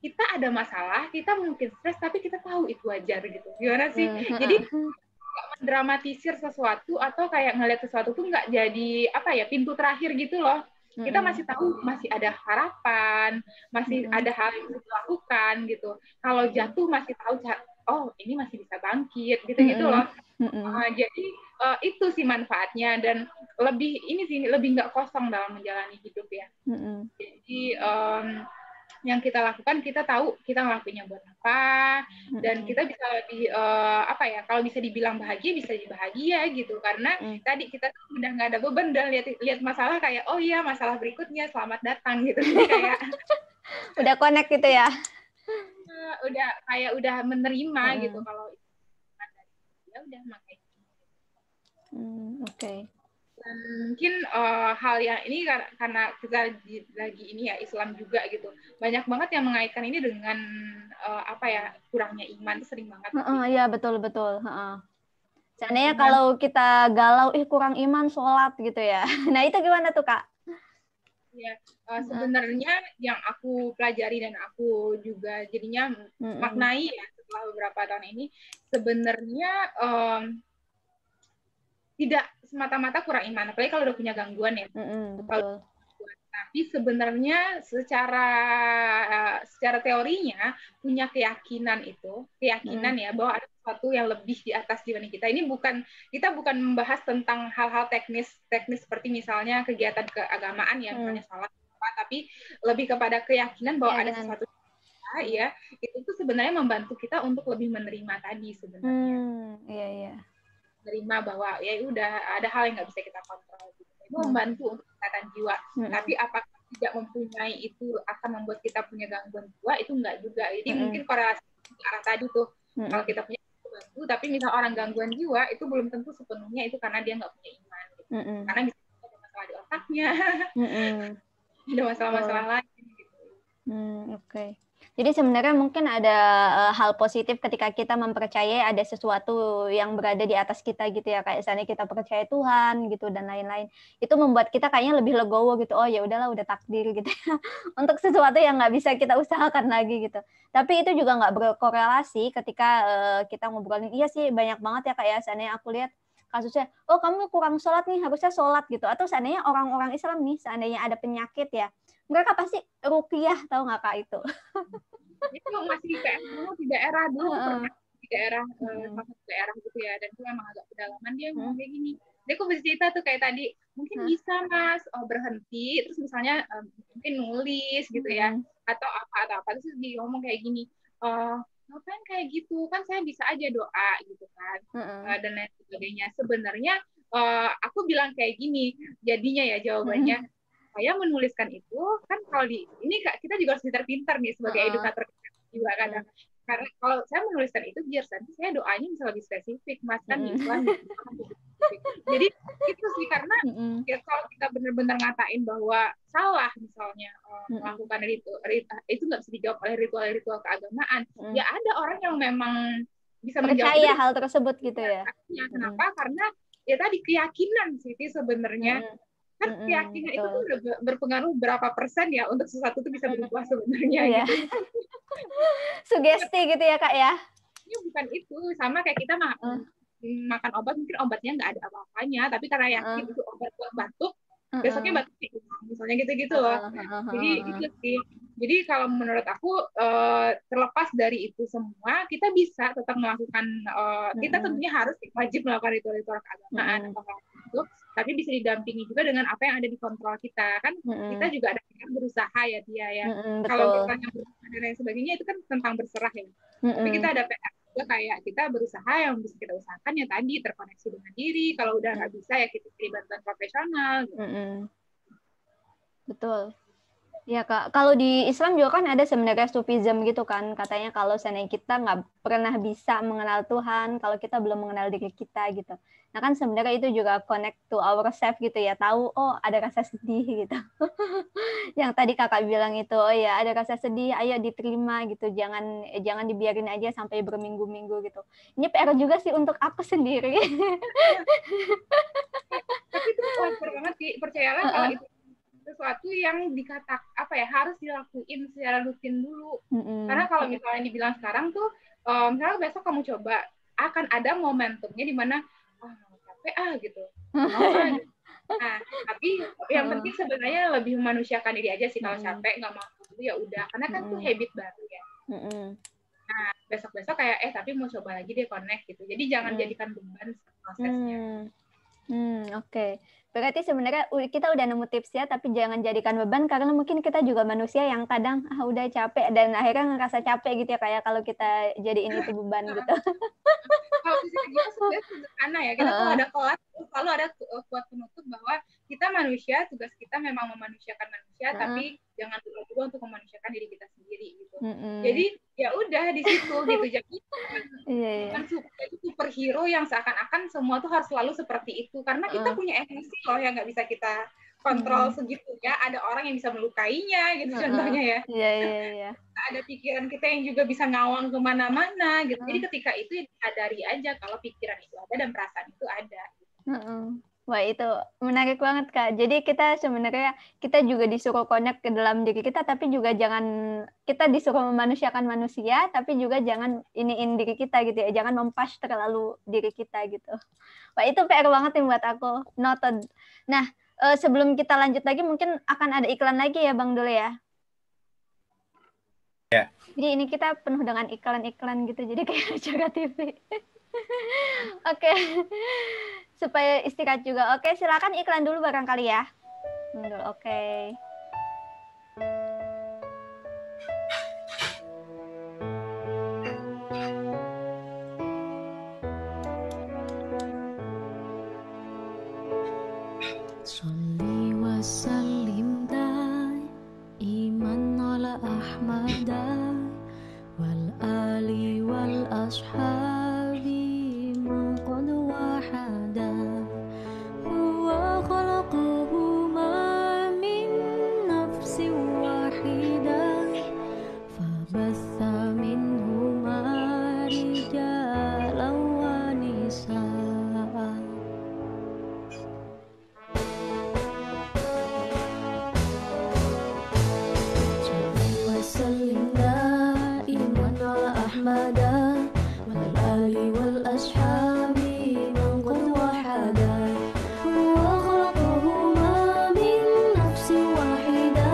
kita ada masalah, kita mungkin stres tapi kita tahu itu wajar gitu. Gimana sih? Jadi nggak mendramatisir sesuatu atau kayak ngelihat sesuatu tuh nggak jadi pintu terakhir gitu loh. Kita masih tahu masih ada harapan, masih ada hal yang bisa dilakukan gitu. Kalau jatuh masih tahu ini masih bisa bangkit gitu loh. Jadi itu sih manfaatnya dan lebih nggak kosong dalam menjalani hidup ya. Jadi yang kita lakukan kita tahu kita ngelakuinnya buat apa dan kita bisa lebih kalau bisa dibilang bahagia bisa jadi bahagia gitu karena tadi kita tuh udah nggak ada beban dan lihat masalah kayak masalah berikutnya selamat datang gitu. Jadi kayak udah connect gitu ya. udah menerima gitu kalau ya udah makanya. Oke. Dan mungkin hal yang ini karena kita lagi ini ya Islam juga gitu, banyak banget yang mengaitkan ini dengan kurangnya iman itu sering banget. Iya betul. Seandainya kalau kita galau, kurang iman sholat gitu ya. Nah itu gimana tuh Kak? Ya, sebenarnya yang aku pelajari dan aku juga jadinya maknai ya setelah beberapa tahun ini, sebenarnya tidak semata-mata kurang iman, apalagi kalau udah punya gangguan ya. Betul. Tapi sebenarnya secara teorinya punya keyakinan ya bahwa ada sesuatu yang lebih di atas dibanding kita. Ini kita bukan membahas tentang hal-hal teknis seperti misalnya kegiatan keagamaan ya, misalnya salat, tapi lebih kepada keyakinan bahwa ada sesuatu ya, itu tuh sebenarnya membantu kita untuk lebih menerima tadi sebenarnya. Iya. Menerima bahwa ya udah ada hal yang nggak bisa kita kontrol gitu. Itu membantu untuk kesehatan jiwa. Tapi apakah tidak mempunyai itu akan membuat kita punya gangguan jiwa? Itu enggak juga. Jadi mungkin korelasi ke arah tadi tuh. Kalau kita punya bantu, tapi misal orang gangguan jiwa itu belum tentu sepenuhnya itu karena dia nggak punya iman. Gitu. Karena bisa ada masalah di otaknya, ada masalah-masalah lain. Gitu. Oke. Jadi sebenarnya mungkin ada hal positif ketika kita mempercayai ada sesuatu yang berada di atas kita gitu ya, kayak misalnya kita percaya Tuhan gitu dan lain-lain. Itu membuat kita kayaknya lebih legowo gitu. Oh ya udahlah, udah takdir gitu ya. Untuk sesuatu yang nggak bisa kita usahakan lagi gitu. Tapi itu juga nggak berkorelasi ketika kita ngobrolin, iya sih banyak banget ya Kak ya, seandainya aku lihat kasusnya, oh kamu kurang sholat nih, harusnya sholat gitu. Atau seandainya orang-orang Islam nih, seandainya ada penyakit ya, mereka pasti ruqyah, tahu nggak Kak itu? Itu masih di daerah dulu, pernah di daerah satu daerah gitu ya, dan itu memang agak pedalaman. Dia ngomong kayak gini, dia kok bercerita tuh kayak tadi, mungkin bisa Mas berhenti, terus misalnya mungkin nulis gitu ya, atau apa, terus dia ngomong kayak gini, ngapain kayak gitu, kan saya bisa aja doa gitu kan, dan lain sebagainya. Sebenarnya aku bilang kayak gini, jadinya ya jawabannya, saya menuliskan itu kan kalau ini kita juga harus pintar-pintar nih sebagai edukator juga kadang, karena kalau saya menuliskan itu biar nanti saya doanya bisa lebih spesifik, Mas, kan di Islam jadi itu sih, karena ya, kalau kita benar-benar ngatain bahwa salah misalnya melakukan ritual itu nggak bisa dijawab oleh ritual keagamaan, ya ada orang yang memang bisa menjawab percaya hal tersebut gitu ya. Kenapa? Karena ya tadi keyakinan sih sebenarnya. Kan keyakinan itu tuh berpengaruh berapa persen ya untuk sesuatu itu bisa berubah sebenarnya gitu. Sugesti gitu ya Kak ya. Ini bukan itu, sama kayak kita makan obat, mungkin obatnya nggak ada apa-apanya, tapi karena yakin itu obat buat batuk, besoknya batuk misalnya gitu loh. Jadi itu sih. Jadi kalau menurut aku terlepas dari itu semua, kita bisa tetap melakukan, kita tentunya harus wajib melakukan ritual-ritual keagamaan atau itu, tapi bisa didampingi juga dengan apa yang ada di kontrol kita kan. Kita juga ada berusaha ya dia ya. Kalau misalnya berusaha dan lain sebagainya itu kan tentang berserah ya. Tapi kita ada PR juga, kayak kita berusaha yang bisa kita usahakan ya tadi terkoneksi dengan diri. Kalau udah nggak bisa ya kita cari bantuan profesional. Gitu. Betul. Ya Kak, kalau di Islam juga kan ada sebenarnya sufism gitu kan, katanya kalau seandainya kita nggak pernah bisa mengenal Tuhan, kalau kita belum mengenal diri kita gitu. Nah kan sebenarnya itu juga connect to ourselves gitu ya, tahu oh ada rasa sedih gitu. Yang tadi Kakak bilang itu, oh ya ada rasa sedih, ayo diterima gitu, jangan dibiarin aja sampai berminggu-minggu gitu. Ini PR juga sih untuk aku sendiri. Tapi itu wajar banget sih, percayalah kalau itu sesuatu yang harus dilakuin secara rutin dulu. Karena kalau misalnya dibilang sekarang tuh, misalnya besok kamu coba, akan ada momentumnya di mana capek gitu. Gitu. Nah, tapi yang penting sebenarnya lebih memanusiakan diri aja sih. Kalau capek nggak mau itu ya udah, karena kan tuh habit baru ya. Nah, besok-besok kayak tapi mau coba lagi deh connect gitu. Jadi jangan jadikan beban prosesnya. Oke. Berarti sebenarnya kita udah nemu tips ya, tapi jangan jadikan beban karena mungkin kita juga manusia yang kadang udah capek dan akhirnya ngerasa capek gitu ya kayak kalau kita jadiin itu beban gitu. Kalau bisa gitu sebenarnya sederhana ya. Kita tuh ada kelas, selalu ada quote penutup bahwa kita manusia, tugas kita memang memanusiakan manusia, tapi jangan lupa juga untuk memanusiakan diri kita sendiri gitu. Jadi ya udah di situ gitu. Jadi bukan superhero yang seakan-akan semua tuh harus selalu seperti itu. Karena kita punya emosi loh yang nggak bisa kita kontrol segitunya. Ada orang yang bisa melukainya gitu contohnya ya. Iya. Ada pikiran kita yang juga bisa ngawang kemana-mana gitu. Jadi ketika itu ya disadari aja kalau pikiran itu ada dan perasaan itu ada. Wah, itu menarik banget, Kak. Jadi kita sebenarnya kita juga disuruh connect ke dalam diri kita, tapi juga jangan kita disuruh memanusiakan manusia, tapi juga jangan iniin diri kita gitu ya. Jangan mempush terlalu diri kita gitu. Wah, itu PR banget nih buat aku. Noted. Nah, sebelum kita lanjut lagi mungkin akan ada iklan lagi ya, Bang, dulu ya. Ya. Jadi ini kita penuh dengan iklan-iklan gitu. Jadi kayak acara TV. Oke. Supaya istirahat juga. Oke, silakan iklan dulu barangkali ya. Oke. Sholli wa sallim iman ala Ahmad wal ali wal ashabi man qad wahada huwa khalaqahuma min nafsin wahidah fabatha minhuma rijalan wa nisaa. وسلم دائما على أحمد والآل والأصحاب من قد وحدا هو خلقهما من نفس واحدة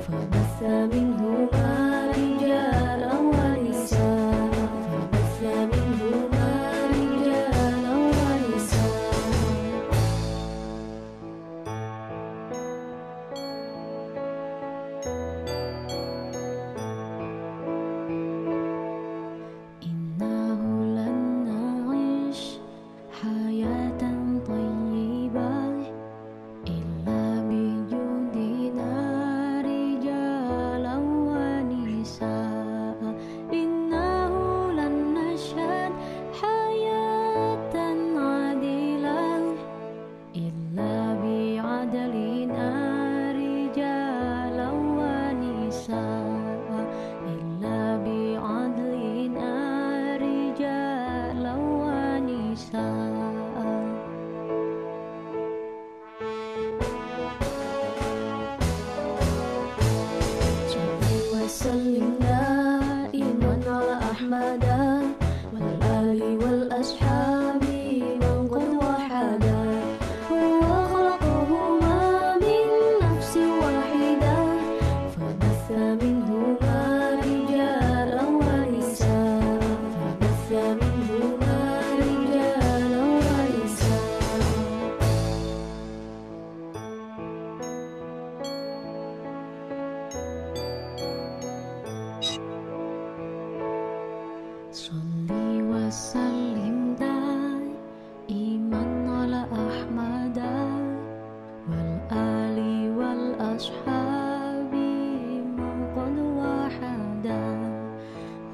فبث منهما رجالا ونساء إنه لن نعيش حياة طيبة إلا بجندنا رجالا ونساء إنه لن نشهد حياة عادلة إلا بعدلنا رجالا ونساء إلا بعدلنا رجالا ونساء. صل وسلم دائما على أحمد والآل والأصحاب من قد وحدا هو خلقهما من نفس واحدة فبث منهما رجالا ونساء صل وسلم دائما على أحمد والآل والأصحاب من قد وحدا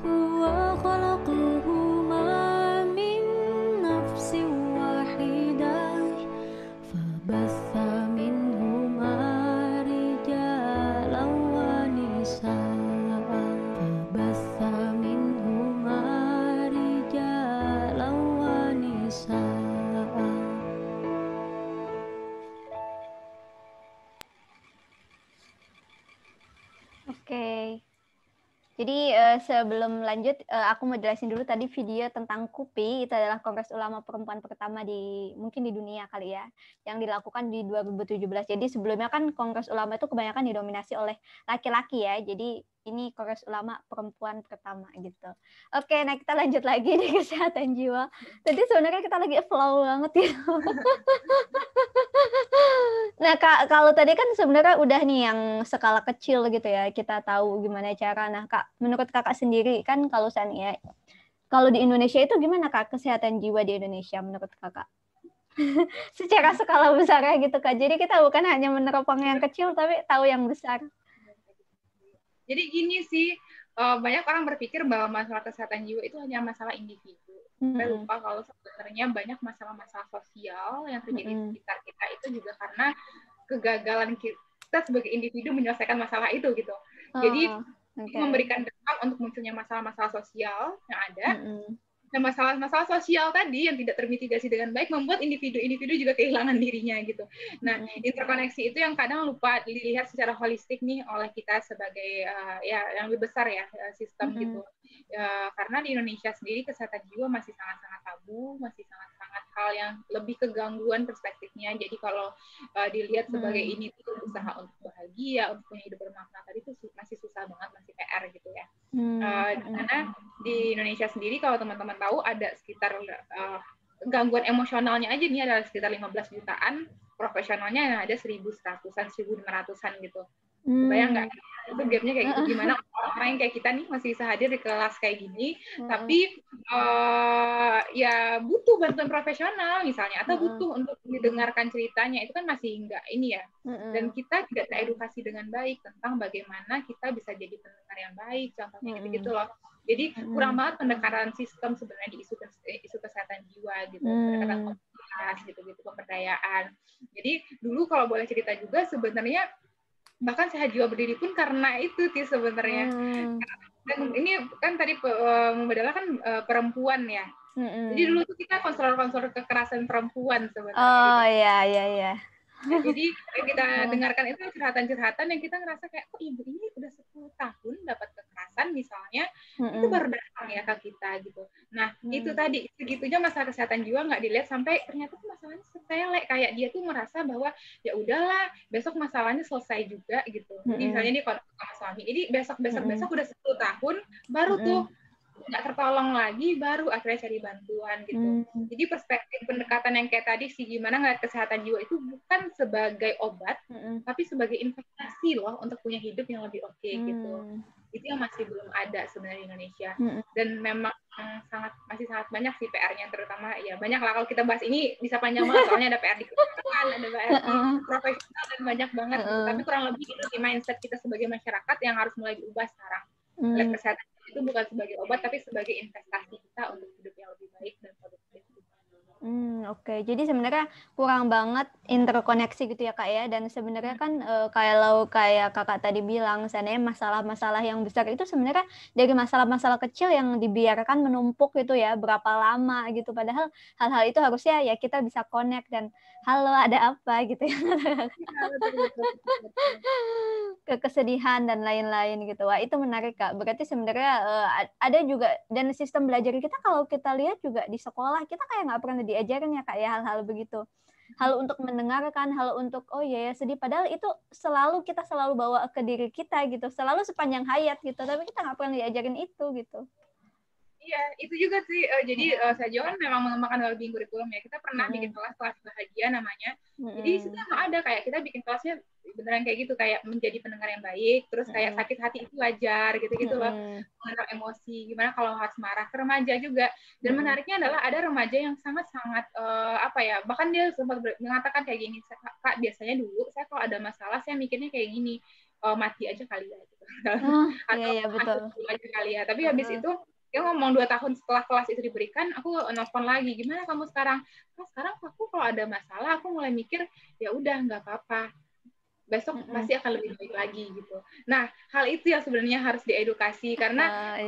هو خلقهما من نفس واحدة فبث منهما رجالا ونساء Oke. Jadi sebelum lanjut, aku mau jelasin dulu tadi video tentang KUPI. Itu adalah Kongres Ulama Perempuan pertama mungkin di dunia kali ya, yang dilakukan di 2017. Jadi sebelumnya kan Kongres Ulama itu kebanyakan didominasi oleh laki-laki ya. Jadi ini Kongres Ulama Perempuan pertama gitu. Oke, nah kita lanjut lagi di kesehatan jiwa. Tadi sebenarnya kita lagi flow banget gitu. Nah, Kak, kalau tadi kan sebenarnya udah nih yang skala kecil gitu ya, kita tahu gimana cara. Nah, Kak, menurut Kakak sendiri kan kalau misalnya, kalau di Indonesia itu gimana, Kak, kesehatan jiwa di Indonesia menurut Kakak? Secara skala besarnya gitu, Kak. Jadi kita bukan hanya meneropong yang kecil, tapi tahu yang besar. Jadi gini sih, banyak orang berpikir bahwa masalah kesehatan jiwa itu hanya masalah individu. Sampai lupa kalau sebenarnya banyak masalah-masalah sosial yang terjadi di sekitar kita itu juga karena kegagalan kita sebagai individu menyelesaikan masalah itu gitu. Jadi memberikan dampak untuk munculnya masalah-masalah sosial yang ada. Dan masalah-masalah sosial tadi yang tidak termitigasi dengan baik membuat individu-individu juga kehilangan dirinya gitu. Nah, interkoneksi itu yang kadang lupa dilihat secara holistik nih oleh kita sebagai yang lebih besar ya sistem gitu. Karena di Indonesia sendiri kesehatan jiwa masih sangat-sangat tabu, masih sangat-sangat hal yang lebih kegangguan perspektifnya. Jadi kalau dilihat sebagai ini tuh usaha untuk bahagia, untuk punya hidup bermakna tadi itu masih susah banget, masih PR gitu ya. Karena di Indonesia sendiri kalau teman-teman tahu ada sekitar gangguan emosionalnya aja nih ada sekitar 15 jutaan, profesionalnya yang ada 1.100-an, 1.500-an gitu. Bayang nggak? Itu gapnya kayak gitu. Gimana orang yang kayak kita nih masih bisa hadir di kelas kayak gini, tapi ya butuh bantuan profesional misalnya, atau butuh untuk didengarkan ceritanya, itu kan masih nggak ini ya. Dan kita tidak teredukasi dengan baik tentang bagaimana kita bisa jadi pendengar yang baik, contohnya gitu-gitu loh. Jadi kurang banget pendekatan sistem sebenarnya di isu kesehatan jiwa gitu, pendekatan komunitas gitu-gitu, pemberdayaan. Jadi dulu kalau boleh cerita juga sebenarnya bahkan Sehat Jiwa berdiri pun karena itu sih sebenarnya. Dan ini kan tadi Mbak Dalla kan perempuan ya. Jadi dulu tuh kita konselor-konselor kekerasan perempuan sebenarnya. Oh iya. Nah, jadi kita dengarkan itu curhatan-curhatan yang kita ngerasa kayak, kok ibu ini udah 10 tahun dapat kekerasan misalnya, itu baru datang ya ke kita gitu. Nah, itu tadi, segitunya masalah kesehatan jiwa nggak dilihat sampai ternyata tuh masalahnya sepele, kayak dia tuh merasa bahwa ya udahlah, besok masalahnya selesai juga gitu. Jadi misalnya nih konflik sama suami, jadi besok udah 10 tahun, baru tuh nggak tertolong lagi, baru akhirnya cari bantuan gitu. Jadi perspektif pendekatan yang kayak tadi sih, gimana ngeliat kesehatan jiwa itu bukan sebagai obat, tapi sebagai investasi loh untuk punya hidup yang lebih oke gitu. Itu yang masih belum ada sebenarnya di Indonesia. Dan memang masih sangat banyak sih PR-nya, terutama ya banyak lah kalau kita bahas ini bisa panjang banget, soalnya ada PR di kebijakan, ada PR di profesional, dan banyak banget gitu. Tapi kurang lebih itu di mindset kita sebagai masyarakat yang harus mulai diubah sekarang. Melihat kesehatan itu bukan sebagai obat, tapi sebagai investasi kita untuk hidup yang lebih baik dan produktif. Oke. Jadi sebenarnya kurang banget interkoneksi gitu ya Kak ya. Dan sebenarnya kan kalau kayak Kakak tadi bilang, sebenarnya masalah-masalah yang besar itu sebenarnya dari masalah-masalah kecil yang dibiarkan menumpuk gitu ya, berapa lama gitu. Padahal hal-hal itu harusnya ya kita bisa connect dan halo ada apa gitu ya. Ke kesedihan dan lain-lain gitu. Wah, itu menarik Kak. Berarti sebenarnya ada juga, dan sistem belajar kita kalau kita lihat juga di sekolah kita kayak nggak pernah diajarin ya Kak ya hal-hal begitu. Hal untuk mendengarkan, hal untuk oh ya sedih, padahal itu kita selalu bawa ke diri kita gitu, selalu sepanjang hayat gitu, tapi kita nggak pernah diajarin itu gitu. Iya, itu juga sih. Jadi Sehat Jiwa kan memang mengembangkan wellbeing kurikulum ya. Kita pernah bikin kelas bahagia namanya. Jadi di situ emang ada kayak kita bikin kelasnya beneran kayak gitu, kayak menjadi pendengar yang baik, terus kayak sakit hati itu wajar gitu-gitu loh. Mengenal emosi, gimana kalau harus marah, ke remaja juga. Dan menariknya adalah ada remaja yang sangat-sangat bahkan dia sempat mengatakan kayak gini, Kak, biasanya dulu saya kalau ada masalah saya mikirnya kayak gini, mati aja kali ya gitu. Atau iya, betul. aja kali ya. Tapi habis itu dia ngomong 2 tahun setelah kelas itu diberikan, aku nelfon lagi, gimana kamu sekarang? Nah, sekarang aku kalau ada masalah, aku mulai mikir, ya udah nggak apa-apa, besok pasti akan lebih baik lagi gitu. Nah, hal itu yang sebenarnya harus diedukasi, karena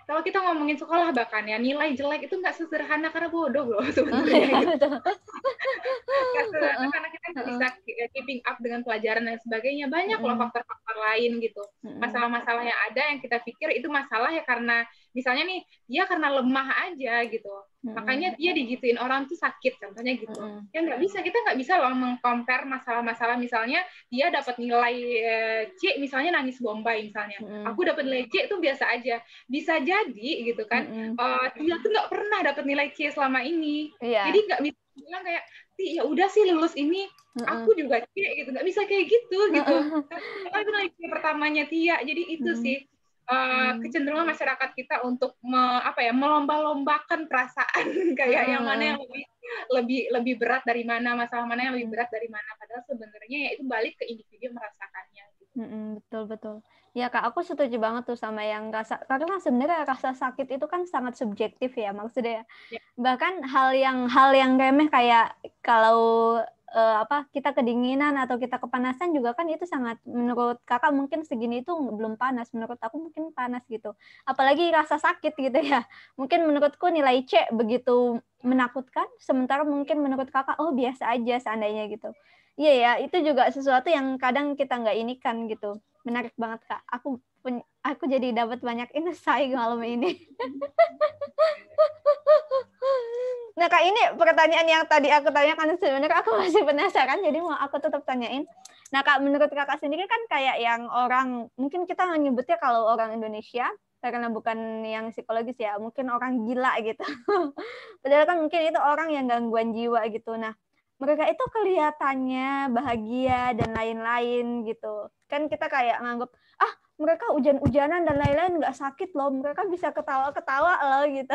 kalau kita ngomongin sekolah bahkan ya, nilai jelek itu nggak sesederhana karena bodoh loh sebenarnya. Gitu. Karena kita nggak bisa keeping up dengan pelajaran dan sebagainya, banyak loh faktor-faktor lain gitu. Masalah-masalah yang ada yang kita pikir itu masalah ya karena misalnya nih dia karena lemah aja gitu, makanya dia digituin orang tuh sakit contohnya gitu. Ya nggak bisa, kita nggak bisa loh meng-compare masalah-masalah, misalnya dia dapat nilai C misalnya nangis bombay misalnya, aku dapat nilai C itu biasa aja, bisa jadi gitu kan, dia tuh nggak pernah dapat nilai C selama ini, jadi nggak bisa bilang kayak ya udah sih lulus ini aku juga C gitu, nggak bisa kayak gitu gitu. Karena itu nilai C pertamanya Tia, jadi itu sih kecenderungan masyarakat kita untuk melomba-lombakan perasaan kayak yang mana yang lebih berat dari mana, masalah mana yang lebih berat dari mana, padahal sebenarnya ya itu balik ke individu merasakannya gitu. Betul. Ya Kak, aku setuju banget tuh sama yang karena sebenarnya rasa sakit itu kan sangat subjektif ya maksudnya. Ya. Bahkan hal yang remeh kayak kalau kita kedinginan atau kita kepanasan juga kan itu sangat, menurut Kakak mungkin segini itu belum panas, menurut aku mungkin panas gitu. Apalagi rasa sakit gitu ya. Mungkin menurutku nilai C begitu menakutkan, sementara mungkin menurut Kakak oh biasa aja seandainya gitu. Iya ya, itu juga sesuatu yang kadang kita nggak inikan gitu. Menarik banget Kak. Aku jadi dapat banyak insight malam ini. Nah Kak, ini pertanyaan yang tadi aku tanyakan sebenarnya aku masih penasaran, jadi mau aku tetap tanyain. Nah Kak, menurut Kakak sendiri kan kayak yang orang, mungkin kita menyebutnya kalau orang Indonesia, karena bukan yang psikologis ya, mungkin orang gila gitu. Padahal kan mungkin itu orang yang gangguan jiwa gitu. Nah, mereka itu kelihatannya bahagia dan lain-lain gitu. Kan kita kayak nganggap, mereka hujan-hujanan dan lain-lain nggak sakit loh, mereka bisa ketawa-ketawa loh gitu.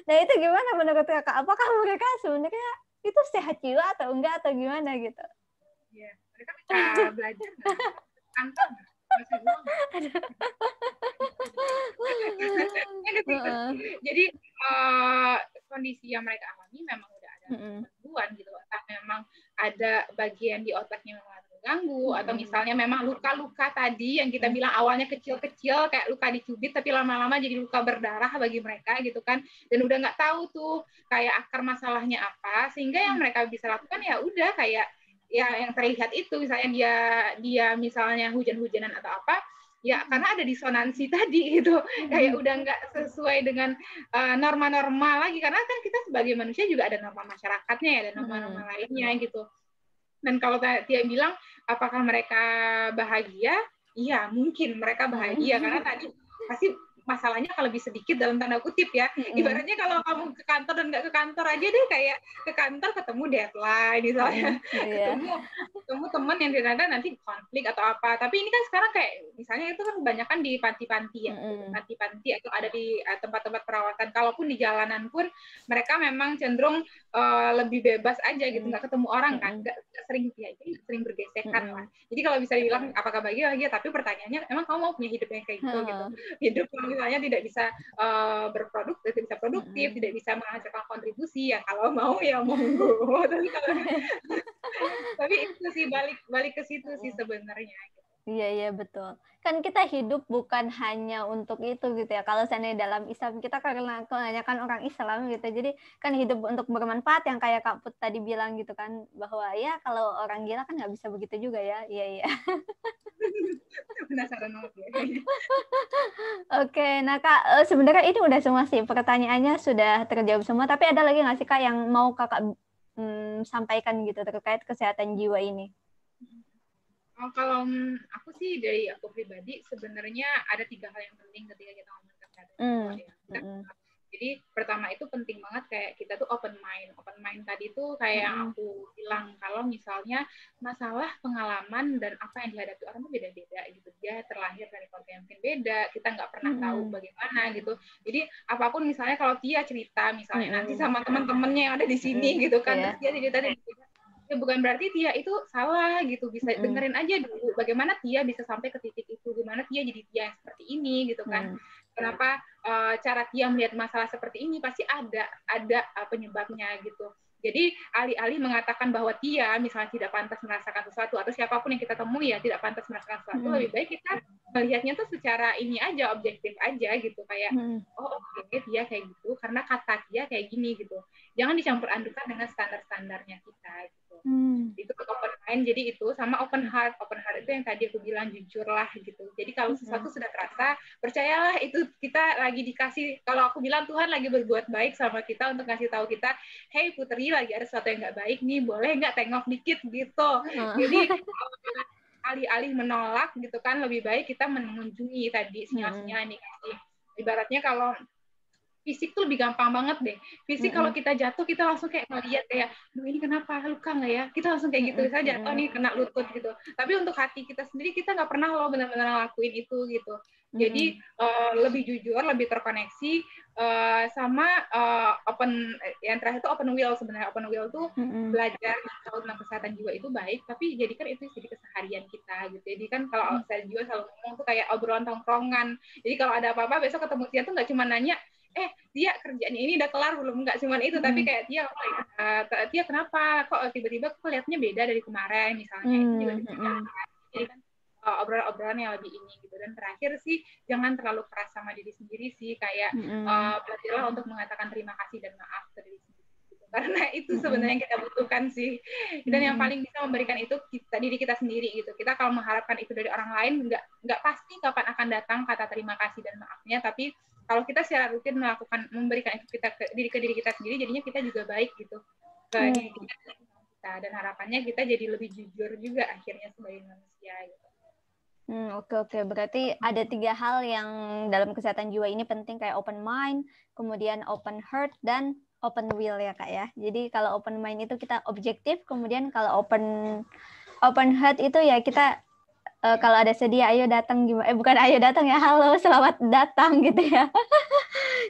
Nah itu gimana menurut Kakak? Apakah mereka sebenarnya itu sehat jiwa atau enggak atau gimana gitu? Ya, mereka bisa belajar nggak? Kantor nggak? Masih uang nggak? Jadi kondisi yang mereka alami memang udah ada gangguan gitu. Entah memang ada bagian di otaknya memang terganggu, atau misalnya memang luka-luka tadi yang kita bilang awalnya kecil-kecil kayak luka dicubit tapi lama-lama jadi luka berdarah bagi mereka gitu kan, dan udah nggak tahu tuh kayak akar masalahnya apa, sehingga yang mereka bisa lakukan ya udah kayak ya yang terlihat itu, misalnya dia misalnya hujan-hujanan atau apa ya, karena ada disonansi tadi gitu, kayak udah nggak sesuai dengan norma-norma lagi, karena kan kita sebagai manusia juga ada norma masyarakatnya ya, ada norma-norma lainnya gitu. Dan kalau dia bilang apakah mereka bahagia, iya mungkin mereka bahagia karena tadi pasti masalahnya kalau lebih sedikit dalam tanda kutip ya. Ibaratnya kalau kamu ke kantor dan nggak ke kantor aja deh, kayak ke kantor ketemu deadline misalnya, ketemu teman yang ternyata nanti konflik atau apa. Tapi ini kan sekarang kayak misalnya itu kan kebanyakan di panti-panti ya, panti-panti atau ada di tempat-tempat perawatan. Kalaupun di jalanan pun mereka memang cenderung lebih bebas aja gitu, nggak ketemu orang kan, nggak sering ya, jadi sering bergesekan lah. Jadi kalau bisa dibilang apakah bahagia, tapi pertanyaannya emang kamu mau punya hidup yang kayak gitu gitu, hidup misalnya tidak bisa berproduktif, tidak bisa produktif, tidak bisa menghasilkan kontribusi, ya kalau mau ya monggo. Tapi itu sih balik ke situ sih sebenarnya. Iya betul. Kan kita hidup bukan hanya untuk itu gitu ya. Kalau seandainya dalam Islam kita karena kebanyakan orang Islam gitu, jadi kan hidup untuk bermanfaat yang kayak Kak Put tadi bilang gitu kan, bahwa ya kalau orang gila kan nggak bisa begitu juga ya. Iya. Penasaran banget ya. Oke, nah Kak, sebenarnya ini udah semua sih, pertanyaannya sudah terjawab semua, tapi ada lagi nggak sih Kak yang mau Kakak sampaikan gitu terkait kesehatan jiwa ini? Kalau aku sih, dari aku pribadi sebenarnya ada 3 hal yang penting ketika kita ngomongin kesehatan jiwa ya. Jadi pertama itu penting banget kayak kita tuh open mind. Open mind tadi tuh kayak yang aku bilang, kalau misalnya masalah pengalaman dan apa yang dihadapi orang tuh beda-beda gitu. Dia terlahir dari keluarga yang mungkin beda, kita nggak pernah tahu bagaimana gitu. Jadi apapun misalnya kalau Tia cerita misalnya nanti sama teman-temannya yang ada di sini gitu kan, terus dia cerita ya bukan berarti Tia itu salah gitu, bisa dengerin aja dulu bagaimana Tia bisa sampai ke titik itu, gimana Tia jadi Tia yang seperti ini gitu kan. Kenapa cara Tia melihat masalah seperti ini, pasti ada penyebabnya gitu. Jadi alih-alih mengatakan bahwa Tia misalnya tidak pantas merasakan sesuatu, atau siapapun yang kita temui ya tidak pantas merasakan sesuatu, lebih baik kita melihatnya tuh secara ini aja, objektif aja gitu, kayak oh oke, Tia kayak gitu karena kata Tia kayak gini gitu. Jangan dicampur adukan dengan standar-standarnya kita gitu. Itu open mind, jadi itu sama open heart. Open heart itu yang tadi aku bilang, jujur lah gitu. Jadi kalau sesuatu sudah terasa, percayalah itu kita lagi dikasih, kalau aku bilang Tuhan lagi berbuat baik sama kita untuk ngasih tahu kita, hey Putri, lagi ada sesuatu yang nggak baik nih, boleh nggak tengok dikit gitu. Jadi alih-alih menolak gitu kan, lebih baik kita mengunjungi tadi sinyal-sinyal yang dikasih. Ibaratnya kalau fisik tuh lebih gampang banget deh. Fisik kalau kita jatuh, kita langsung kayak ngeliat kayak, ini kenapa, luka nggak ya? Kita langsung kayak gitu, saya jatuh nih kena lutut gitu. Tapi untuk hati kita sendiri, kita nggak pernah loh benar-benar lakuin itu gitu. Jadi lebih jujur, lebih terkoneksi, sama open, yang terakhir itu open will sebenarnya. Open will tuh belajar tahu tentang kesehatan jiwa itu baik, tapi jadikan itu jadi kesehatan harian kita gitu. Jadi kan kalau saya juga selalu ngomong tuh kayak obrolan tongkrongan. Jadi kalau ada apa-apa besok ketemu Tia tuh nggak cuma nanya, Tia kerjaan ini udah kelar belum? Nggak cuma itu, tapi kayak Tia, Tia kenapa? Kok tiba-tiba kok lihatnya beda dari kemarin misalnya. Itu juga jadi kan obrolan-obrolan yang lebih ini gitu. Dan terakhir sih jangan terlalu keras sama diri sendiri sih, kayak belajarlah untuk mengatakan terima kasih dan maaf ke diri sendiri gitu. Karena itu sebenarnya yang kita butuhkan sih. Dan yang paling bisa memberikan itu diri kita sendiri gitu. Kita kalau mengharapkan itu dari orang lain nggak pasti kapan akan datang kata terima kasih dan maafnya, tapi kalau kita secara rutin memberikan itu ke diri kita sendiri, jadinya kita juga baik gitu ke diri kita. Dan harapannya kita jadi lebih jujur juga akhirnya sebagai manusia gitu. Oke. Berarti ada 3 hal yang dalam kesehatan jiwa ini penting, kayak open mind, kemudian open heart, dan open will ya Kak ya. Jadi kalau open mind itu kita objektif, kemudian kalau open heart itu ya kita kalau ada sedih ayo datang, bukan ayo datang ya, halo selamat datang gitu ya.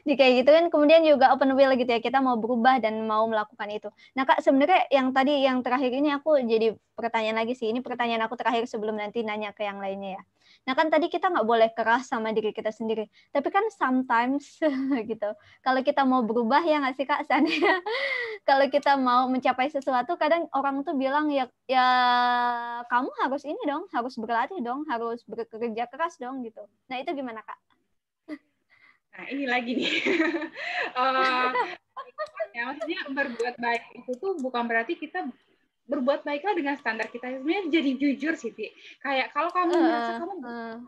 Jadi kayak gitu kan. Kemudian juga open will gitu ya, kita mau berubah dan mau melakukan itu. Nah Kak, sebenarnya yang terakhir ini aku jadi pertanyaan lagi sih. Ini pertanyaan aku terakhir sebelum nanti nanya ke yang lainnya ya. Nah kan tadi kita nggak boleh keras sama diri kita sendiri. Tapi kan sometimes gitu, kalau kita mau berubah ya nggak sih Kak, Sania? Kalau kita mau mencapai sesuatu, kadang orang tuh bilang ya kamu harus ini dong, harus berlatih dong, harus bekerja keras dong gitu. Nah itu gimana Kak? Nah ini lagi nih, maksudnya berbuat baik itu tuh bukan berarti kita berbuat baiklah dengan standar kita. Sebenarnya jadi jujur sih, Ti. Kayak kalau kamu merasa kamu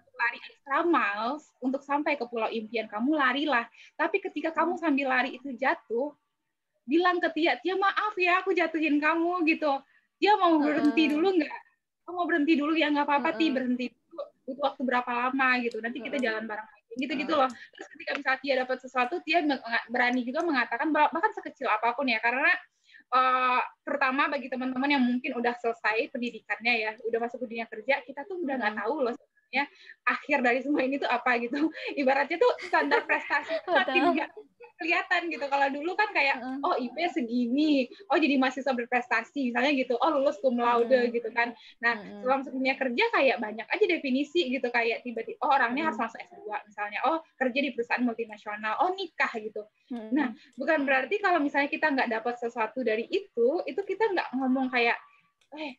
lari extra miles untuk sampai ke pulau impian, kamu larilah. Tapi ketika kamu sambil lari itu jatuh, bilang ke Tia, maaf ya aku jatuhin kamu gitu. Dia mau berhenti dulu nggak? Kamu mau berhenti dulu ya, nggak apa-apa Ti, berhenti dulu. Butuh waktu berapa lama gitu. Nanti kita jalan bareng. Gitu-gitu loh. Terus ketika misalnya Tia dapat sesuatu, Tia berani juga mengatakan bahkan sekecil apapun ya, karena terutama bagi teman-teman yang mungkin udah selesai pendidikannya ya, udah masuk ke dunia kerja, kita tuh udah nggak tahu loh sebenarnya akhir dari semua ini tuh apa gitu. Ibaratnya tuh standar prestasi itu makin nggak kelihatan gitu. Kalau dulu kan kayak IP segini, jadi mahasiswa berprestasi misalnya gitu, lulus cum laude gitu kan. Nah setelah masuk dunia kerja kayak banyak aja definisi gitu, kayak tiba-tiba orangnya harus masuk S2 misalnya, kerja di perusahaan multinasional, nikah gitu. Nah bukan berarti kalau misalnya kita nggak dapat sesuatu dari itu kita nggak ngomong kayak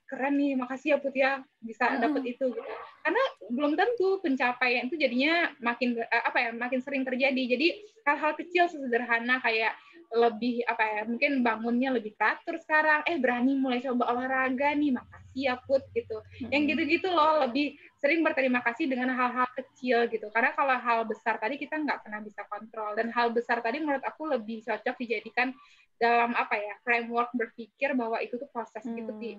keren nih, makasih ya Put ya bisa dapet itu gitu. Karena belum tentu pencapaian itu jadinya makin sering terjadi. Jadi hal-hal kecil sesederhana kayak lebih mungkin bangunnya lebih teratur sekarang, berani mulai coba olahraga nih, makasih ya Put gitu. Yang gitu-gitu loh, lebih sering berterima kasih dengan hal-hal kecil gitu. Karena kalau hal besar tadi kita nggak pernah bisa kontrol, dan hal besar tadi menurut aku lebih cocok dijadikan dalam framework berpikir bahwa itu tuh proses gitu sih.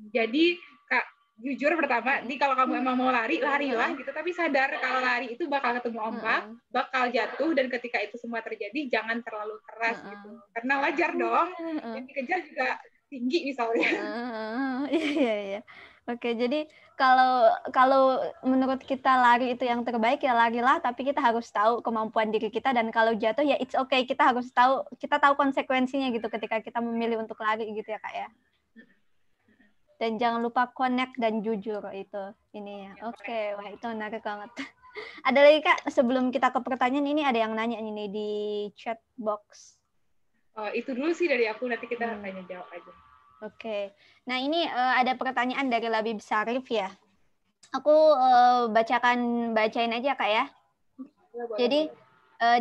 Jadi Kak, jujur pertama, kalau kamu emang mau larilah gitu, tapi sadar kalau lari itu bakal ketemu ombak, bakal jatuh, dan ketika itu semua terjadi jangan terlalu keras gitu. Karena wajar dong, yang dikejar juga tinggi misalnya. Iya. Oke, jadi kalau menurut kita lari itu yang terbaik ya larilah, tapi kita harus tahu kemampuan diri kita, dan kalau jatuh ya it's okay, kita tahu konsekuensinya gitu ketika kita memilih untuk lari gitu ya Kak ya. Dan jangan lupa connect dan jujur itu ini ya. Oke, wah itu menarik banget. Ada lagi Kak, sebelum kita ke pertanyaan ini ada yang nanya ini di chat box. Itu dulu sih dari aku, nanti kita tanya jawab aja. Oke. Nah, ini ada pertanyaan dari Labib Sarif ya. Aku bacain aja Kak ya. Jadi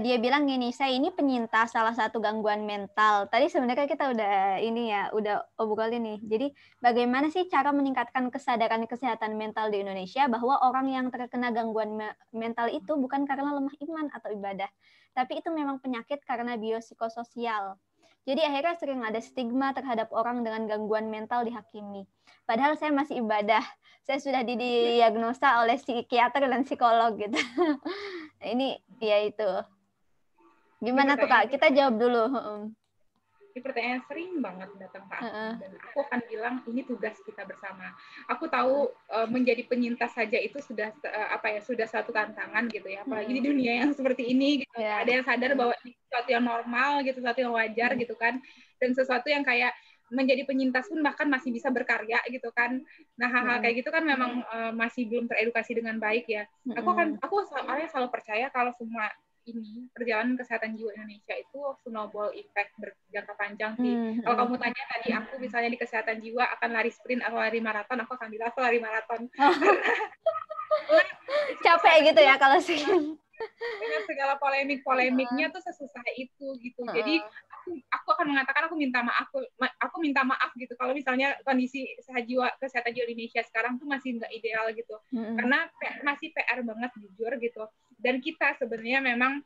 dia bilang gini, saya ini penyintas salah satu gangguan mental. Tadi sebenarnya kita udah obrolin nih. Jadi bagaimana sih cara meningkatkan kesadaran kesehatan mental di Indonesia bahwa orang yang terkena gangguan mental itu bukan karena lemah iman atau ibadah, tapi itu memang penyakit karena biopsikososial. Jadi akhirnya sering ada stigma terhadap orang dengan gangguan mental dihakimi. Padahal saya masih ibadah. Saya sudah didiagnosa oleh psikiater dan psikolog gitu. Ini ya itu. Gimana tuh Kak? Kita jawab dulu. Ini pertanyaan sering banget datang ke aku, dan aku akan bilang ini tugas kita bersama. Aku tahu menjadi penyintas saja itu sudah sudah suatu tantangan gitu ya, apalagi di dunia yang seperti ini gitu. Ada yang sadar bahwa ini sesuatu yang normal gitu, sesuatu yang wajar gitu kan, dan sesuatu yang kayak menjadi penyintas pun bahkan masih bisa berkarya gitu kan. Nah, hal-hal kayak gitu kan memang masih belum teredukasi dengan baik ya. Aku orangnya selalu percaya kalau semua ini perjalanan kesehatan jiwa Indonesia itu snowball effect berjangka panjang sih. Kalau kamu tanya tadi aku misalnya di kesehatan jiwa akan lari sprint atau lari maraton, aku akan bilang aku lari maraton. Capek gitu ya kalau sih. Dengan segala polemiknya tuh sesusah itu gitu. Jadi aku akan mengatakan aku minta maaf gitu kalau misalnya kondisi kesehatan jiwa Indonesia sekarang tuh masih nggak ideal gitu. Karena masih PR banget jujur gitu. Dan kita sebenarnya memang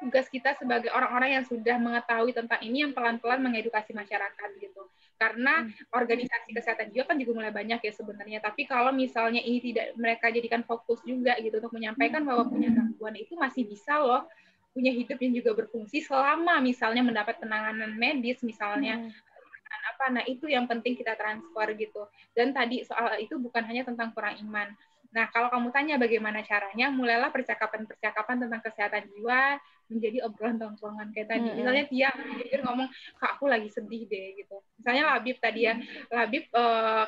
tugas kita sebagai orang-orang yang sudah mengetahui tentang ini yang pelan-pelan mengedukasi masyarakat gitu. Karena organisasi kesehatan jiwa kan juga mulai banyak ya sebenarnya. Tapi kalau misalnya ini tidak mereka jadikan fokus juga gitu untuk menyampaikan bahwa punya gangguan itu masih bisa loh punya hidup yang juga berfungsi selama misalnya mendapat penanganan medis misalnya. Nah itu yang penting kita transfer gitu. Dan tadi soal itu bukan hanya tentang kurang iman. Nah, kalau kamu tanya bagaimana caranya, mulailah percakapan-percakapan tentang kesehatan jiwa menjadi obrolan tongkrongan kayak tadi. Misalnya Tia jujur ngomong, Kak aku lagi sedih deh gitu. Misalnya Labib tadi ya, Labib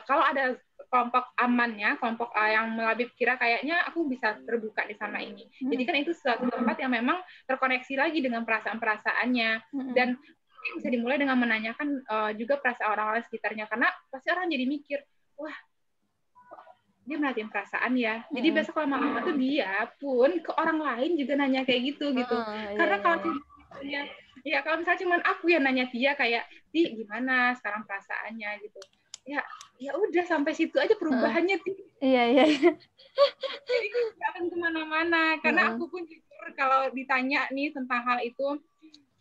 kalau ada kelompok amannya, kelompok yang Labib kira kayaknya aku bisa terbuka di sana ini. Jadi kan itu suatu tempat yang memang terkoneksi lagi dengan perasaan-perasaannya. Dan bisa dimulai dengan menanyakan juga perasaan orang-orang sekitarnya. Karena pasti orang jadi mikir, wah dia merhatiin perasaan ya. Jadi besok lama-lama tuh dia pun ke orang lain juga nanya kayak gitu. Karena kalau kalau misalnya cuma aku yang nanya dia kayak, Ti gimana sekarang perasaannya gitu. Ya udah sampai situ aja perubahannya Ti. Iya. Jadi nggak akan kemana-mana. Karena aku pun jujur kalau ditanya nih tentang hal itu,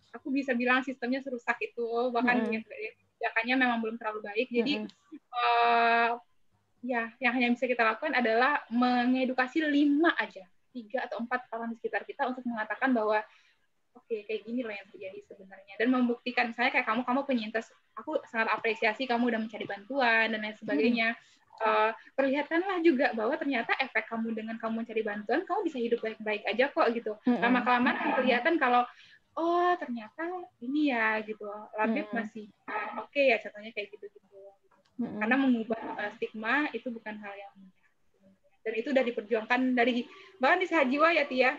aku bisa bilang sistemnya serusak itu. Bahkan kebijakannya memang belum terlalu baik. Jadi ya, yang hanya bisa kita lakukan adalah mengedukasi 3 atau 4 orang di sekitar kita untuk mengatakan bahwa oke, kayak gini loh yang terjadi sebenarnya. Dan membuktikan, misalnya kayak kamu penyintas, aku sangat apresiasi kamu udah mencari bantuan dan lain sebagainya. Perlihatkanlah juga bahwa ternyata efek kamu dengan kamu mencari bantuan, kamu bisa hidup baik-baik aja kok gitu. Lama-kelamaan akan kelihatan kalau oh ternyata ini ya gitu. Labib masih oke ya contohnya kayak gitu-gitu. Karena mengubah stigma itu bukan hal yang mudah. Dan itu udah diperjuangkan bahkan di Sehat Jiwa ya Tia.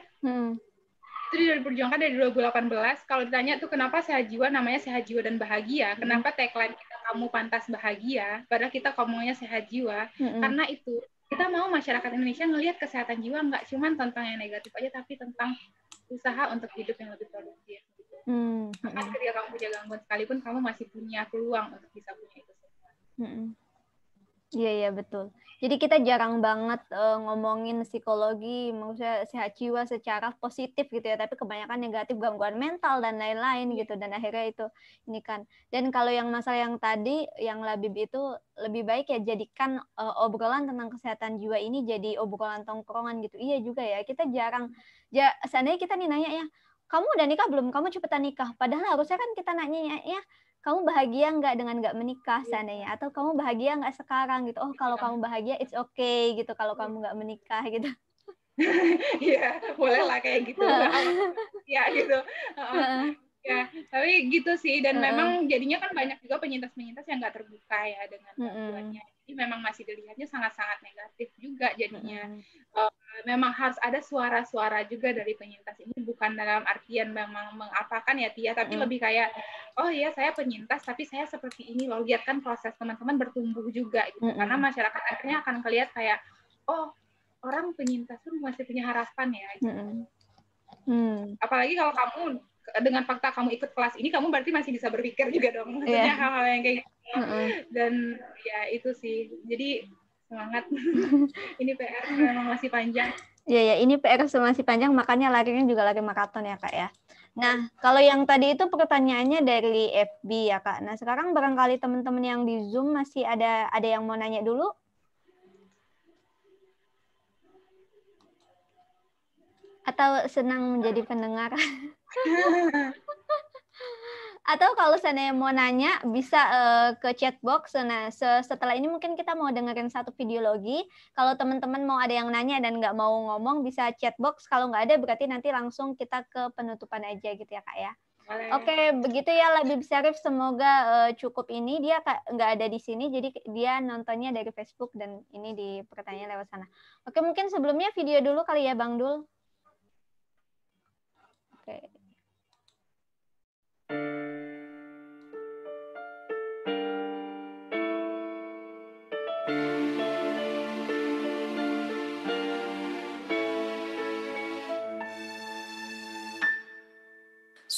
Itu udah diperjuangkan dari 2018. Kalau ditanya tuh kenapa Sehat Jiwa namanya Sehat Jiwa dan Bahagia, kenapa tagline kita kamu pantas bahagia, padahal kita ngomongnya Sehat Jiwa, karena itu kita mau masyarakat Indonesia ngelihat kesehatan jiwa nggak cuma tentang yang negatif aja, tapi tentang usaha untuk hidup yang lebih produktif. Bahkan ketika kamu punya gangguan sekalipun, kamu masih punya peluang untuk bisa punya itu. Iya betul. Jadi kita jarang banget ngomongin psikologi, maksudnya sehat jiwa secara positif gitu ya, tapi kebanyakan negatif, gangguan mental dan lain-lain gitu. Dan akhirnya itu ini kan. Dan kalau yang masalah yang tadi, yang Labib itu lebih baik ya jadikan obrolan tentang kesehatan jiwa ini jadi obrolan tongkrongan gitu. Iya juga ya, kita jarang. Seandainya kita nih nanya ya, kamu udah nikah belum? Kamu cepetan nikah. Padahal harusnya kan kita nanya ya, kamu bahagia nggak dengan nggak menikah seandainya, atau kamu bahagia nggak sekarang gitu. Oh kalau kamu bahagia it's okay gitu kalau kamu nggak menikah gitu. Iya boleh lah kayak gitu. Ya gitu. Ya tapi gitu sih. Dan memang jadinya kan banyak juga penyintas-penyintas yang nggak terbuka ya dengan gangguannya. Jadi memang masih dilihatnya sangat-sangat negatif juga jadinya. Memang harus ada suara-suara juga dari penyintas ini, bukan dalam artian memang mengapakan ya Tia, tapi lebih kayak oh iya saya penyintas tapi saya seperti ini loh, lihat kan proses teman-teman bertumbuh juga gitu. Karena masyarakat akhirnya akan melihat kayak oh orang penyintas pun masih punya harapan ya gitu. Apalagi kalau kamu dengan fakta kamu ikut kelas ini, kamu berarti masih bisa berpikir juga dong, maksudnya hal-hal yang kayak gitu. Dan ya itu sih, jadi semangat. Ini PR memang masih panjang. Iya, ini PR masih panjang, makanya larinya juga lari maraton ya Kak ya. Nah, kalau yang tadi itu pertanyaannya dari FB ya Kak. Nah, sekarang barangkali teman-teman yang di Zoom masih ada yang mau nanya dulu? Atau senang menjadi pendengar? Atau kalau seandainya mau nanya bisa ke chat box. Nah setelah ini mungkin kita mau dengerin satu video lagi. Kalau teman-teman mau ada yang nanya dan nggak mau ngomong bisa chat box. Kalau nggak ada berarti nanti langsung kita ke penutupan aja gitu ya Kak ya. Boleh. Oke, begitu ya Labib Syarif. Semoga cukup ini. Dia nggak ada di sini, jadi dia nontonnya dari Facebook dan ini di pertanyaan lewat sana. Oke, mungkin sebelumnya video dulu kali ya Bang Dul. Oke.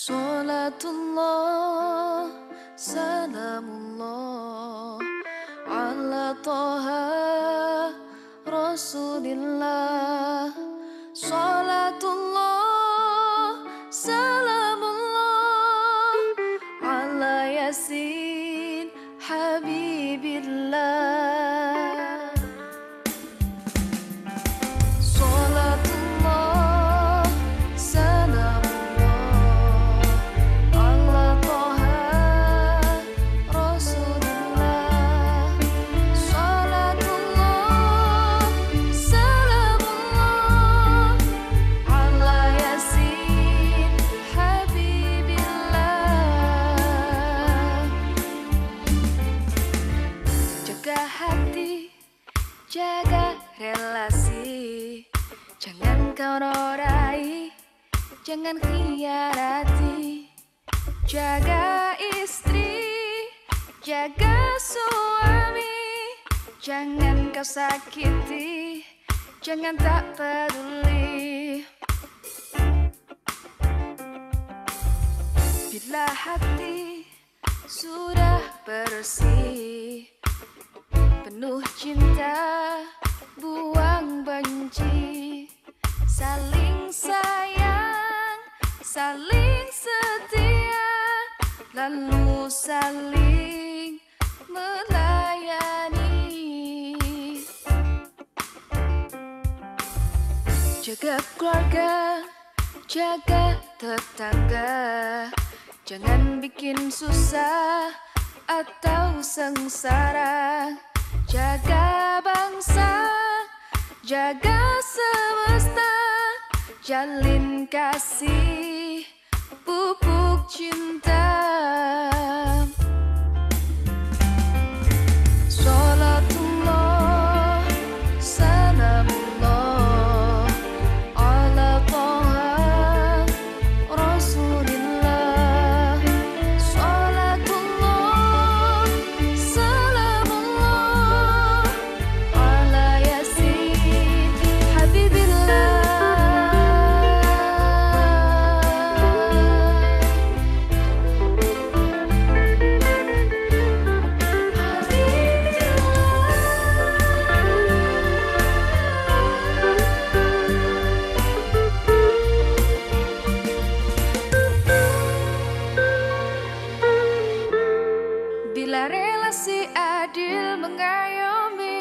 Salatullah, salamullah ala Taha Rasulillah. Salatullah, salamullah ala Yasin Habibillah. Salatullah, salamullah ala Taha Rasulillah. Salatullah, salamullah ala Yasin Habibillah. Jaga hati, jaga relasi, jangan kau norai, jangan khianati. Jaga istri, jaga suami, jangan kau sakiti, jangan tak peduli. Bila hati sudah bersih, penuh cinta, buang benci, saling sayang, saling setia, lalu saling melayani. Jaga keluarga, jaga tetangga, jangan bikin susah atau sengsara. Jaga bangsa, jaga semesta, jalin kasih, pupuk cinta. Salatullah, salamullah ala Taha Rasulillah. Salatullah, salamullah ala Yasin Habibillah. Bila relasi adil mengayomi,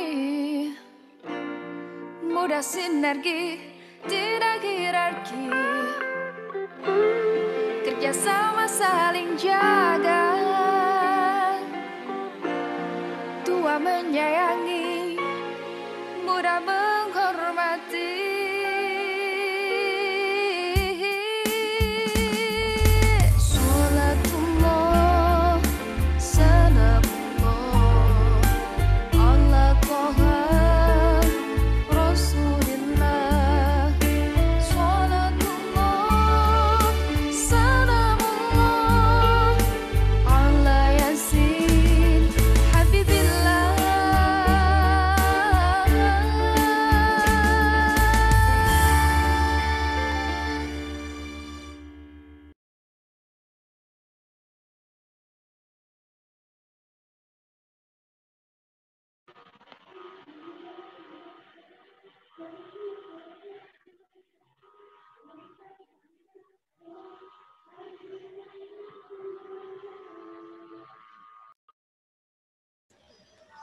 mudah sinergi, tidak hierarki, kerjasama saling jaga, tua menyayangi, muda menghormati. Salatullah, salamullah ala Taha Rasulillah. Salatullah, salamullah ala Yasin Habibillah.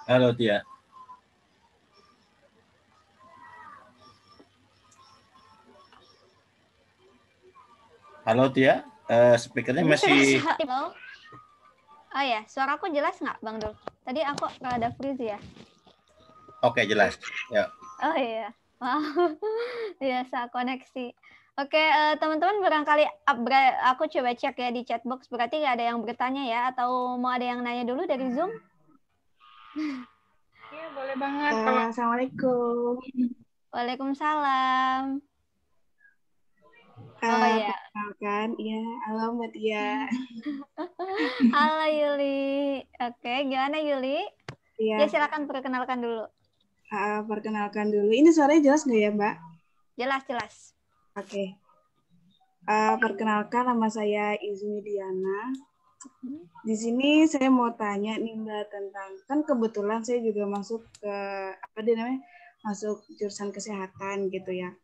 Halo Tia. Halo Tia, speakernya masih. Oh ya, suaraku jelas nggak Bang Dul? Tadi aku rada freeze ya. Oke, jelas. Ya. Oh iya, maaf. Biasa koneksi. Oke, teman-teman barangkali aku coba cek ya di chat box, berarti nggak ada yang bertanya ya, atau mau ada yang nanya dulu dari Zoom? Iya, boleh banget. Kalau Assalamualaikum. Waalaikumsalam. Oh ya, Perkenalkan, iya, halo Mbak Tia. halo Yuli. Oke, gimana Yuli? Ya Iya, silakan perkenalkan dulu. perkenalkan dulu. Ini suaranya jelas nggak ya, Mbak? Jelas. Oke. Perkenalkan, nama saya Izmi Diana. Di sini saya mau tanya nih Mbak tentang, kan kebetulan saya juga masuk ke masuk jurusan kesehatan gitu ya.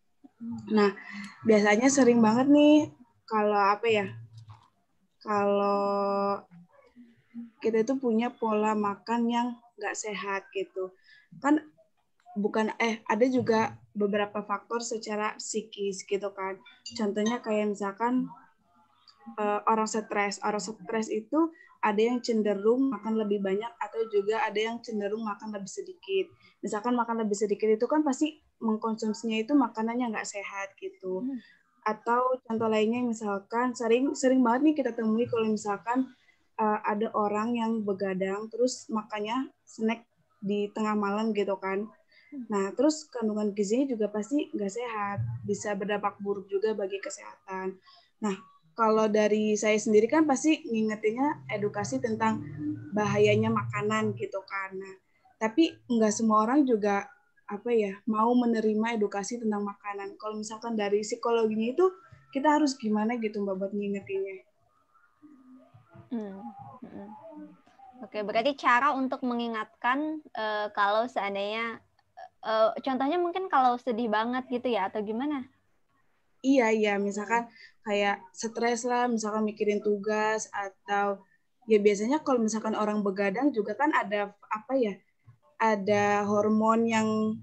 Nah, biasanya sering banget nih kalau kalau kita itu punya pola makan yang nggak sehat gitu. Kan ada juga beberapa faktor secara psikis gitu kan. Contohnya kayak misalkan orang stres itu ada yang cenderung makan lebih banyak atau juga ada yang cenderung makan lebih sedikit. Misalkan makan lebih sedikit itu kan pasti mengkonsumsinya itu makanannya nggak sehat gitu. Atau contoh lainnya misalkan sering banget nih kita temui kalau misalkan ada orang yang begadang terus makannya snack di tengah malam gitu kan. Nah, terus kandungan gizinya juga pasti nggak sehat, bisa berdampak buruk juga bagi kesehatan. Nah, kalau dari saya sendiri kan pasti ngingetinnya edukasi tentang bahayanya makanan gitu kan. Nah, tapi nggak semua orang juga mau menerima edukasi tentang makanan. Kalau misalkan dari psikologinya itu kita harus gimana gitu Mbak buat ngingetinnya? Oke, berarti cara untuk mengingatkan kalau seandainya contohnya mungkin kalau sedih banget gitu ya atau gimana? Iya, misalkan kayak stres lah, misalkan mikirin tugas atau ya biasanya kalau misalkan orang begadang juga kan ada ada hormon yang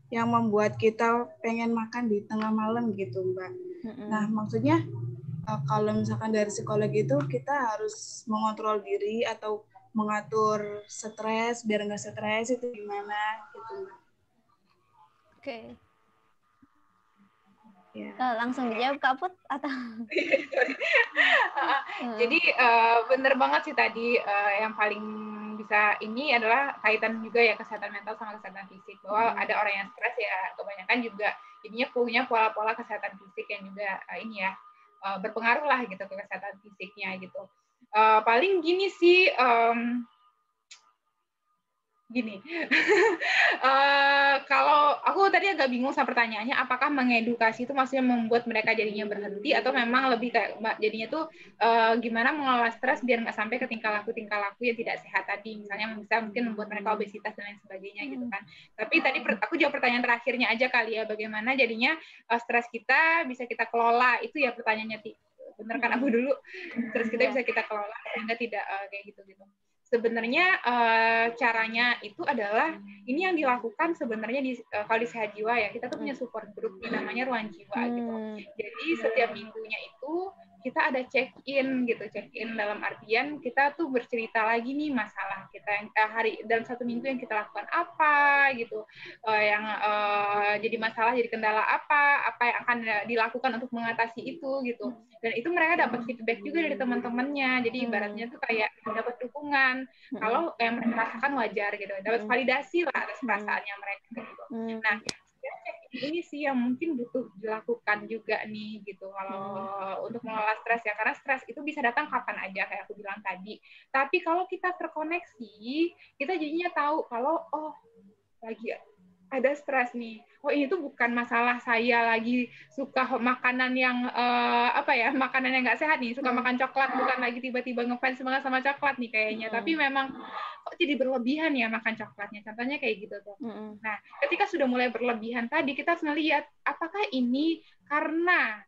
membuat kita pengen makan di tengah malam gitu, Mbak. Nah, maksudnya kalau misalkan dari psikologi itu kita harus mengontrol diri atau mengatur stres biar nggak stres itu gimana gitu, Mbak. Oke. Ya. Langsung dijawab Kak Put atau? Jadi bener banget sih tadi yang paling bisa ini adalah kaitan juga ya kesehatan mental sama kesehatan fisik, bahwa ada orang yang stres ya kebanyakan juga jadinya punya pola-pola kesehatan fisik yang juga berpengaruh lah gitu ke kesehatan fisiknya gitu. Paling gini sih kalau aku tadi agak bingung sama pertanyaannya, apakah mengedukasi itu maksudnya membuat mereka jadinya berhenti atau memang lebih kayak jadinya tuh gimana mengelola stres biar nggak sampai ke tingkah laku yang tidak sehat tadi, misalnya mungkin membuat mereka obesitas dan lain sebagainya gitu kan. Tapi tadi aku jawab pertanyaan terakhirnya aja kali ya, bagaimana jadinya stres kita bisa kita kelola, itu ya pertanyaannya. Bener kan aku dulu, stres kita bisa kita kelola sehingga tidak kayak gitu. Sebenarnya caranya itu adalah ini yang dilakukan sebenarnya kalau di Sehat Jiwa ya, kita tuh punya support group yang namanya Ruang Jiwa gitu. Jadi setiap minggunya itu kita ada check-in gitu, check-in dalam artian kita tuh bercerita lagi nih masalah kita yang dalam satu minggu yang kita lakukan apa gitu, yang jadi masalah, jadi kendala apa yang akan dilakukan untuk mengatasi itu gitu. Dan itu mereka dapat feedback juga dari teman-temannya, jadi ibaratnya tuh kayak dapat dukungan kalau yang mereka rasakan wajar gitu, dapat validasi lah atas perasaannya mereka gitu. Nah, ini sih yang mungkin butuh dilakukan juga nih gitu kalau untuk mengelola stres ya, karena stres itu bisa datang kapan aja kayak aku bilang tadi. Tapi kalau kita terkoneksi, kita jadinya tahu kalau lagi ada stres nih. Ini tuh bukan masalah saya lagi suka makanan yang makanan yang nggak sehat nih, suka makan coklat, bukan lagi tiba-tiba ngefans banget sama coklat nih kayaknya, tapi memang kok jadi berlebihan ya makan coklatnya. Contohnya kayak gitu tuh. Nah, ketika sudah mulai berlebihan tadi, kita harus melihat apakah ini karena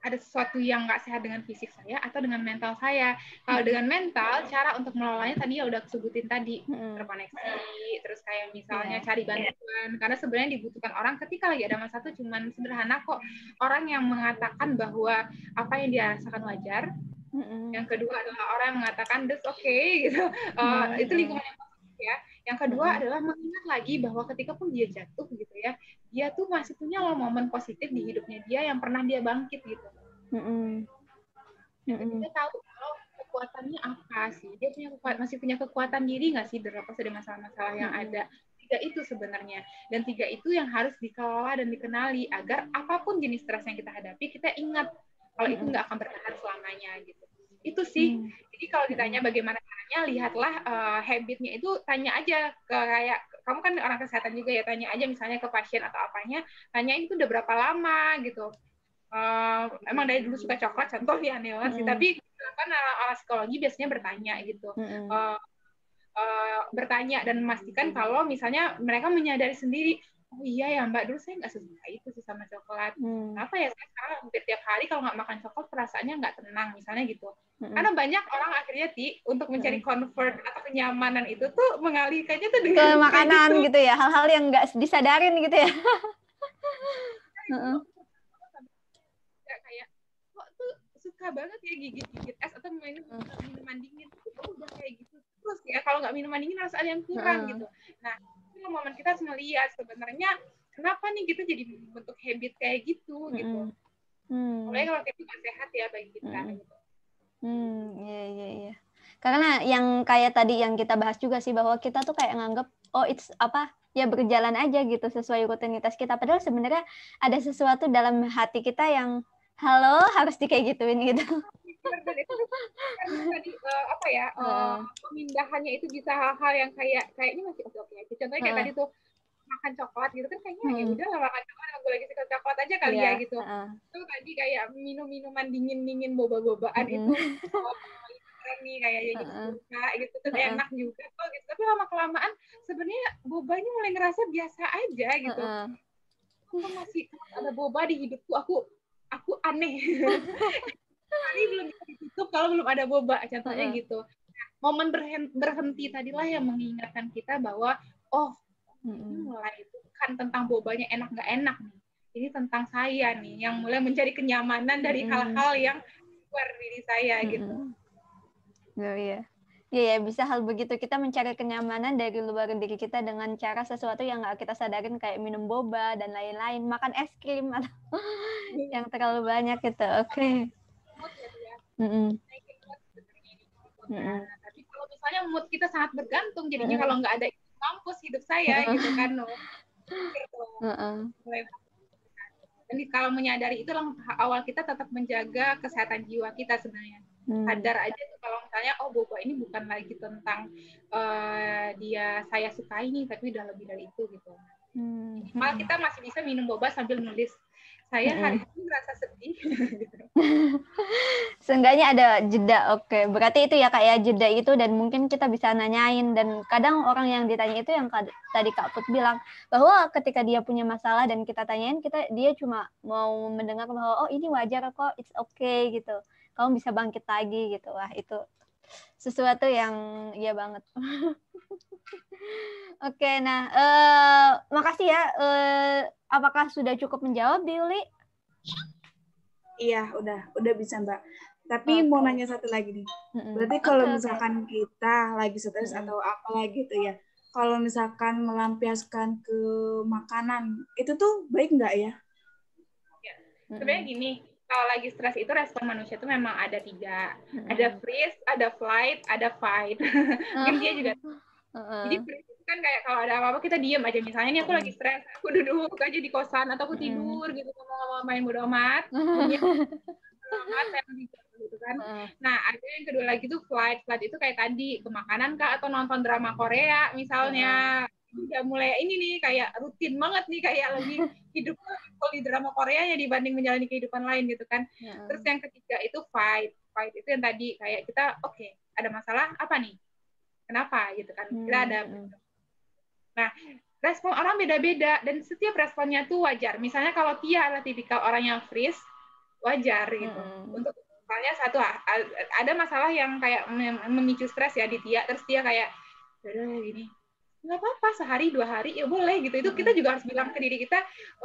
ada sesuatu yang nggak sehat dengan fisik saya atau dengan mental saya. Kalau dengan mental, cara untuk mengelolanya tadi ya udah sebutin tadi, terkoneksi, terus kayak misalnya cari bantuan, karena sebenarnya dibutuhkan orang ketika lagi ada masalah itu cuman sederhana kok, orang yang mengatakan bahwa apa yang dia rasakan wajar, yang kedua adalah orang yang mengatakan that's okay gitu, itu lingkungan yang positif ya. Yang kedua adalah mengingat lagi bahwa ketika pun dia jatuh gitu ya, dia tuh masih punya loh momen positif di hidupnya dia yang pernah dia bangkit gitu. Dia tahu kalau kekuatannya apa sih, dia masih punya kekuatan diri nggak sih terlepas dari masalah-masalah yang ada. 3 itu sebenarnya, dan 3 itu yang harus dikelola dan dikenali agar apapun jenis stres yang kita hadapi, kita ingat kalau itu nggak akan bertahan selamanya gitu. Itu sih. Jadi kalau ditanya bagaimana caranya, lihatlah habitnya itu, tanya aja ke kayak kamu kan orang kesehatan juga ya, tanya aja misalnya ke pasien atau apanya, tanyain itu udah berapa lama gitu. Emang dari dulu suka coklat, contoh ya aneh banget sih, tapi kan orang psikologi biasanya bertanya gitu. Bertanya dan memastikan kalau misalnya mereka menyadari sendiri, oh iya ya Mbak, dulu saya nggak sesuka itu sih sama coklat. Kenapa ya saya sekarang hampir tiap hari kalau nggak makan coklat perasaannya nggak tenang, misalnya gitu. Karena banyak orang akhirnya untuk mencari comfort atau kenyamanan itu tuh mengalihkannya tuh Ke dengan makanan gitu ya, hal-hal yang nggak disadarin gitu ya. Kayak kok tuh suka banget ya gigit-gigit es atau minuman dingin, oh, udah kayak gitu terus ya, kalau nggak minuman dingin harus ada yang kurang gitu. Nah, itu momen kita harus melihat sebenarnya kenapa nih kita jadi bentuk habit kayak gitu gitu. Mulai kalau kayak itu nggak sehat ya bagi kita gitu. Iya. Karena yang kayak tadi yang kita bahas juga sih, bahwa kita tuh kayak nganggep oh it's apa ya berjalan aja gitu sesuai rutinitas kita, padahal sebenarnya ada sesuatu dalam hati kita yang halo harus kayak gituin gitu. Karena tadi pemindahannya itu bisa hal-hal yang kayaknya masih oke aja. Contohnya kayak tadi tuh makan coklat gitu kan, kayaknya ya udah lah makan coklat, gue lagi suka coklat aja kali ya gitu. Tuh tadi kayak minuman dingin boba-bobaan itu nih kayaknya gitu suka gitu, terus enak juga kok gitu. Tapi lama kelamaan sebenarnya bobanya mulai ngerasa biasa aja gitu. Kok masih ada boba di hidupku, aku aneh. Hari belum bisa ditutup kalau belum ada boba, contohnya gitu. Momen berhenti tadilah yang mengingatkan kita bahwa ini mulai bukan tentang bobanya enak nggak enak nih. Ini tentang saya nih yang mulai mencari kenyamanan dari hal-hal yang luar diri saya gitu. Iya, bisa hal begitu, kita mencari kenyamanan dari luar diri kita dengan cara sesuatu yang nggak kita sadarin, kayak minum boba dan lain-lain, makan es krim atau yang terlalu banyak gitu. Oke. Tapi kalau misalnya mood kita sangat bergantung, jadinya kalau nggak ada mampus hidup saya gitu kan. Dan kalau menyadari itu awal kita tetap menjaga kesehatan jiwa kita sebenarnya. Sadar aja tuh kalau misalnya boba ini bukan lagi tentang dia saya suka ini, tapi udah lebih dari itu gitu. Malah kita masih bisa minum boba sambil nulis saya hari ini merasa sedih. Seenggaknya ada jeda. Oke, berarti itu ya Kak ya, jeda itu, dan mungkin kita bisa nanyain, dan kadang orang yang ditanya itu yang tadi Kak Put bilang, bahwa ketika dia punya masalah dan kita tanyain, dia cuma mau mendengar bahwa ini wajar kok, it's okay gitu, kamu bisa bangkit lagi gitu. Wah, itu sesuatu yang iya banget. Oke, nah makasih ya. Apakah sudah cukup menjawab, Diuli? Iya, udah bisa Mbak. Tapi mau nanya satu lagi nih. Berarti kalau misalkan kita lagi stres atau apa gitu ya, kalau misalkan melampiaskan ke makanan, itu tuh baik nggak ya? Sebenarnya gini, kalau lagi stres itu respon manusia itu memang ada 3. Ada freeze, ada flight, ada fight. Mungkin dia juga. Jadi freeze itu kan kayak kalau ada apa-apa kita diem aja. Misalnya nih aku lagi stres, aku duduk aja di kosan atau aku tidur gitu, ngomong main bodo amat. Gitu kan. Nah, ada yang kedua lagi tuh flight. Flight itu kayak tadi ke makanan kah atau nonton drama Korea misalnya. Udah mulai ini nih kayak rutin banget nih, kayak lebih hidup kalau di drama Korea ya dibanding menjalani kehidupan lain gitu kan. Terus yang ketiga itu fight. Fight itu yang tadi kayak kita ada masalah apa nih? Kenapa gitu kan? Kita ada. Nah, respon orang beda-beda dan setiap responnya tuh wajar. Misalnya kalau Tia adalah tipikal orang yang freeze, wajar gitu. Untuk misalnya ada masalah yang kayak memicu stres ya di Tia, terus Tia kayak udah gini, nggak apa-apa, sehari 2 hari ya boleh gitu. Itu kita juga harus bilang ke diri kita,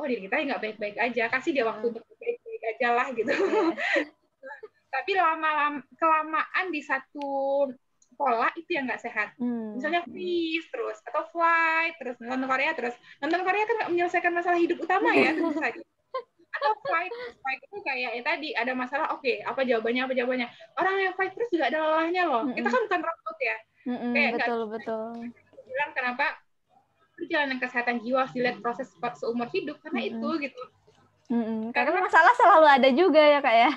diri kita nggak baik-baik aja, kasih dia waktu untuk baik-baik aja lah gitu. Tapi kelamaan di satu pola itu yang nggak sehat. Misalnya freeze terus atau flight terus, nonton Korea terus. Nonton Korea kan nggak menyelesaikan masalah hidup utama ya, tentu saja. Atau flight itu kayak ya tadi ada masalah, oke, apa jawabannya. Orang yang fight terus juga ada lelahnya loh. Kita kan bukan robot ya. Kayak betul. Bilang kenapa perjalanan kesehatan jiwa harus dilihat proses seumur hidup karena itu gitu. Karena masalah selalu ada juga ya Kak ya.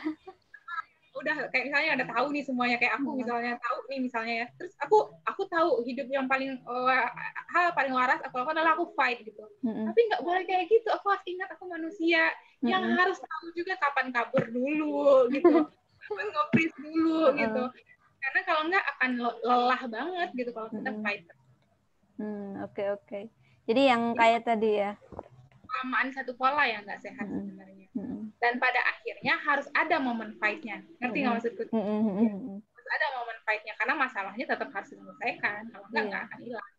Udah kayak misalnya ada tahu nih semuanya, kayak aku misalnya tahu nih misalnya ya, terus aku tahu hidup yang paling hal paling waras aku lakukan adalah aku fight gitu. Tapi nggak boleh kayak gitu, aku harus ingat aku manusia yang harus tahu juga kapan kabur dulu gitu, kapan nge-freeze dulu gitu, karena kalau nggak akan lelah banget gitu kalau kita fight. Oke. Jadi yang kayak tadi ya, kelamaan satu pola yang nggak sehat sebenarnya. Dan pada akhirnya harus ada momen fight-nya. Ngerti nggak maksudku? Harus ada momen fight-nya, karena masalahnya tetap harus diselesaikan. Kalau nggak akan hilang.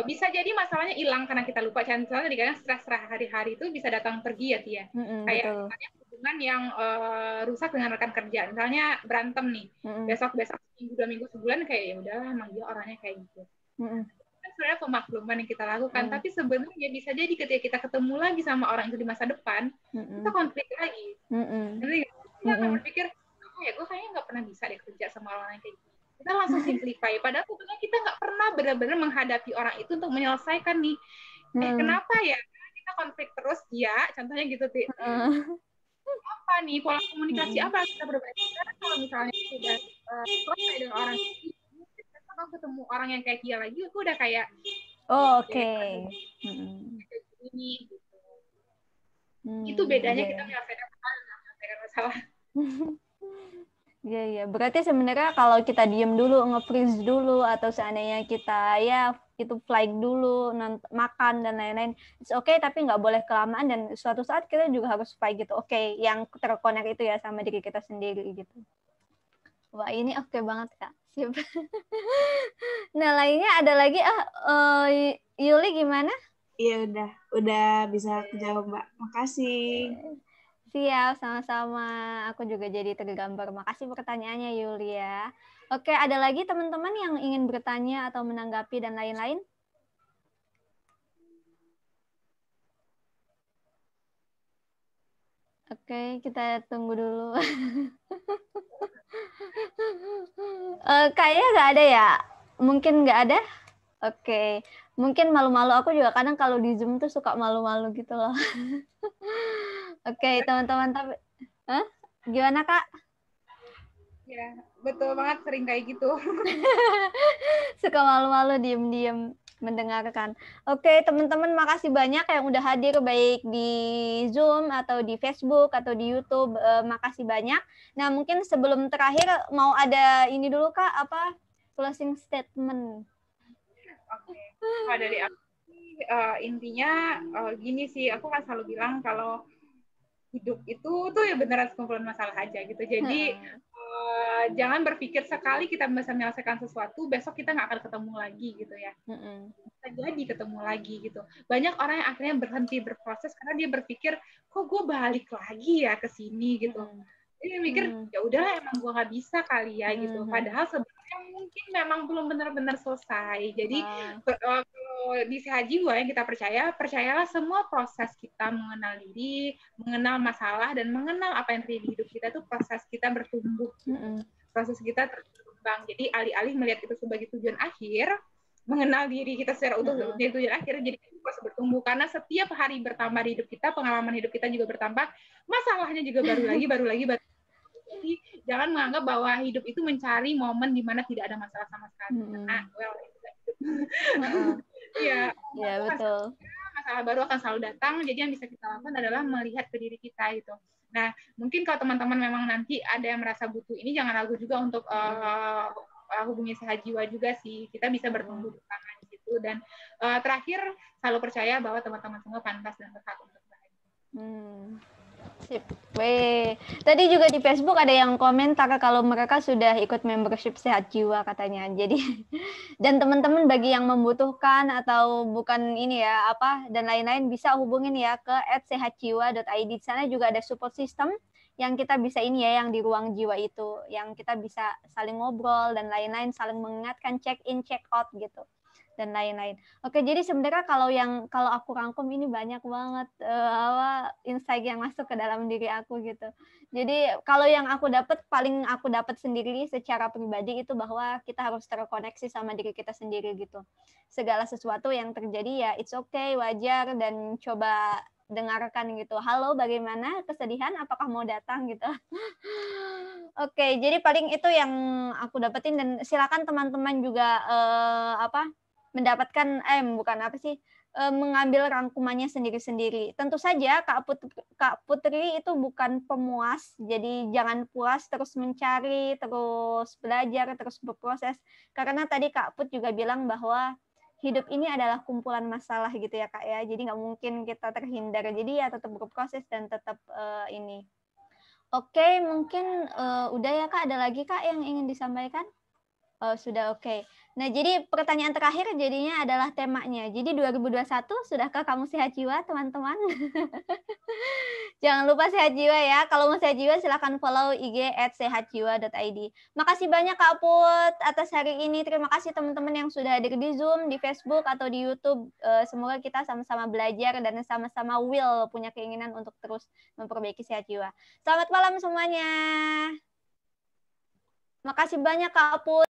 Bisa jadi masalahnya hilang karena kita lupa. Contohnya kadang stres hari-hari itu bisa datang pergi ya Tia. Kayak misalnya hubungan yang rusak dengan rekan kerja. Misalnya berantem nih. Besok-besok minggu 2 minggu sebulan kayak ya udahlah, emang dia orangnya kayak gitu. Sebenarnya pemakluman yang kita lakukan, tapi sebenarnya bisa jadi ketika kita ketemu lagi sama orang itu di masa depan, kita konflik lagi. Jadi kita akan berpikir, ya gue kayaknya nggak pernah bisa deh kerja sama orang yang kayak gini. Kita langsung simplify. Padahal sebenarnya kita nggak pernah benar-benar menghadapi orang itu untuk menyelesaikan nih. Kenapa ya kita konflik terus? Ya, contohnya gitu, Ti. Apa nih pola komunikasi apa yang kita perbaiki? Karena kalau misalnya sudah selesai dengan orang ini, kalau ketemu orang yang kayak dia lagi, aku udah kayak oke. Ini gitu. Itu bedanya kita menyelesaikan masalah. Iya. Berarti sebenarnya kalau kita diem dulu, nge-freeze dulu, atau seandainya kita ya itu flight dulu, makan dan lain-lain, it's okay, tapi nggak boleh kelamaan, dan suatu saat kita juga harus fight gitu. Oke, yang terkonek itu ya sama diri kita sendiri gitu. Wah, ini oke banget Kak. Sip. Nah, lainnya ada lagi Yuli gimana? Iya udah bisa kejawab Mbak. Makasih. Siap, sama-sama. Aku juga jadi tergambar. Makasih pertanyaannya Yulia. Oke, ada lagi teman-teman yang ingin bertanya atau menanggapi dan lain-lain? Oke, kita tunggu dulu. Kayaknya nggak ada ya? Mungkin nggak ada? Oke. Mungkin malu-malu. Aku juga kadang kalau di Zoom tuh suka malu-malu gitu loh. Oke, teman-teman. Tapi, gimana Kak? Ya, betul banget, sering kayak gitu. Suka malu-malu, diem-diem mendengarkan. Oke, teman-teman, makasih banyak yang udah hadir baik di Zoom atau di Facebook atau di YouTube. Makasih banyak. Nah, mungkin sebelum terakhir mau ada ini dulu Kak, apa closing statement? Oke. Kalau dari aku intinya gini sih, aku kan selalu bilang kalau hidup itu tuh ya beneran sekumpulan masalah aja gitu. Jadi jangan berpikir sekali kita bisa menyelesaikan sesuatu, besok kita nggak akan ketemu lagi gitu ya. Bisa jadi ketemu lagi gitu. Banyak orang yang akhirnya berhenti berproses karena dia berpikir, kok gue balik lagi ya ke sini gitu. Dia mikir, ya udahlah emang gue nggak bisa kali ya gitu. Padahal sebenarnya mungkin memang belum benar-benar selesai. Jadi kalau di Sehat Jiwa yang kita percayalah semua proses kita mengenal diri, mengenal masalah, dan mengenal apa yang terjadi di hidup kita itu proses kita bertumbuh. Proses kita berkembang. Jadi alih-alih melihat itu sebagai tujuan akhir, mengenal diri kita secara utuh sebagai tujuan akhir, jadi kita proses bertumbuh. Karena setiap hari bertambah di hidup kita, pengalaman hidup kita juga bertambah, masalahnya juga baru lagi. Jadi jangan menganggap bahwa hidup itu mencari momen di mana tidak ada masalah sama sekali. Iya, betul. Masalah baru akan selalu datang. Jadi yang bisa kita lakukan adalah melihat ke diri kita itu. Nah, mungkin kalau teman-teman memang nanti ada yang merasa butuh ini, jangan ragu juga untuk hubungi Sehat Jiwa juga sih. Kita bisa bertumbuh bersama di situ. Dan terakhir, selalu percaya bahwa teman-teman semua pantas dan berhak untuk bahagia. Sip. Tadi juga di Facebook ada yang komentar kalau mereka sudah ikut membership Sehat Jiwa katanya. Jadi dan teman-teman bagi yang membutuhkan atau bukan ini ya apa dan lain-lain bisa hubungin ya ke @sehatjiwa.id. Di sana juga ada support system yang kita bisa ini ya, yang di ruang jiwa itu, yang kita bisa saling ngobrol dan lain-lain, saling mengingatkan, check in, check out gitu dan lain-lain. Oke, jadi sebenarnya kalau aku rangkum ini banyak banget insight yang masuk ke dalam diri aku gitu. Jadi kalau yang paling aku dapat sendiri secara pribadi itu bahwa kita harus terkoneksi sama diri kita sendiri gitu. Segala sesuatu yang terjadi ya it's okay, wajar, dan coba dengarkan gitu. Halo, bagaimana? Kesedihan? Apakah mau datang gitu? Oke, jadi paling itu yang aku dapetin, dan silakan teman-teman juga mendapatkan mengambil rangkumannya sendiri-sendiri. Tentu saja Kak Putri itu bukan pemuas, jadi jangan puas, terus mencari, terus belajar, terus berproses. Karena tadi Kak Put juga bilang bahwa hidup ini adalah kumpulan masalah gitu ya Kak ya, jadi nggak mungkin kita terhindar. Jadi ya tetap berproses dan tetap ini. Oke, mungkin udah ya Kak, ada lagi Kak yang ingin disampaikan? Oh, sudah oke. Nah, jadi pertanyaan terakhir jadinya adalah temanya. Jadi 2021, sudahkah kamu sehat jiwa, teman-teman? Jangan lupa sehat jiwa ya. Kalau mau sehat jiwa, silahkan follow IG @sehatjiwa.id. Makasih banyak Kak Put atas hari ini. Terima kasih teman-teman yang sudah hadir di Zoom, di Facebook, atau di YouTube. Semoga kita sama-sama belajar dan sama-sama punya keinginan untuk terus memperbaiki sehat jiwa. Selamat malam semuanya. Makasih banyak Kak Put.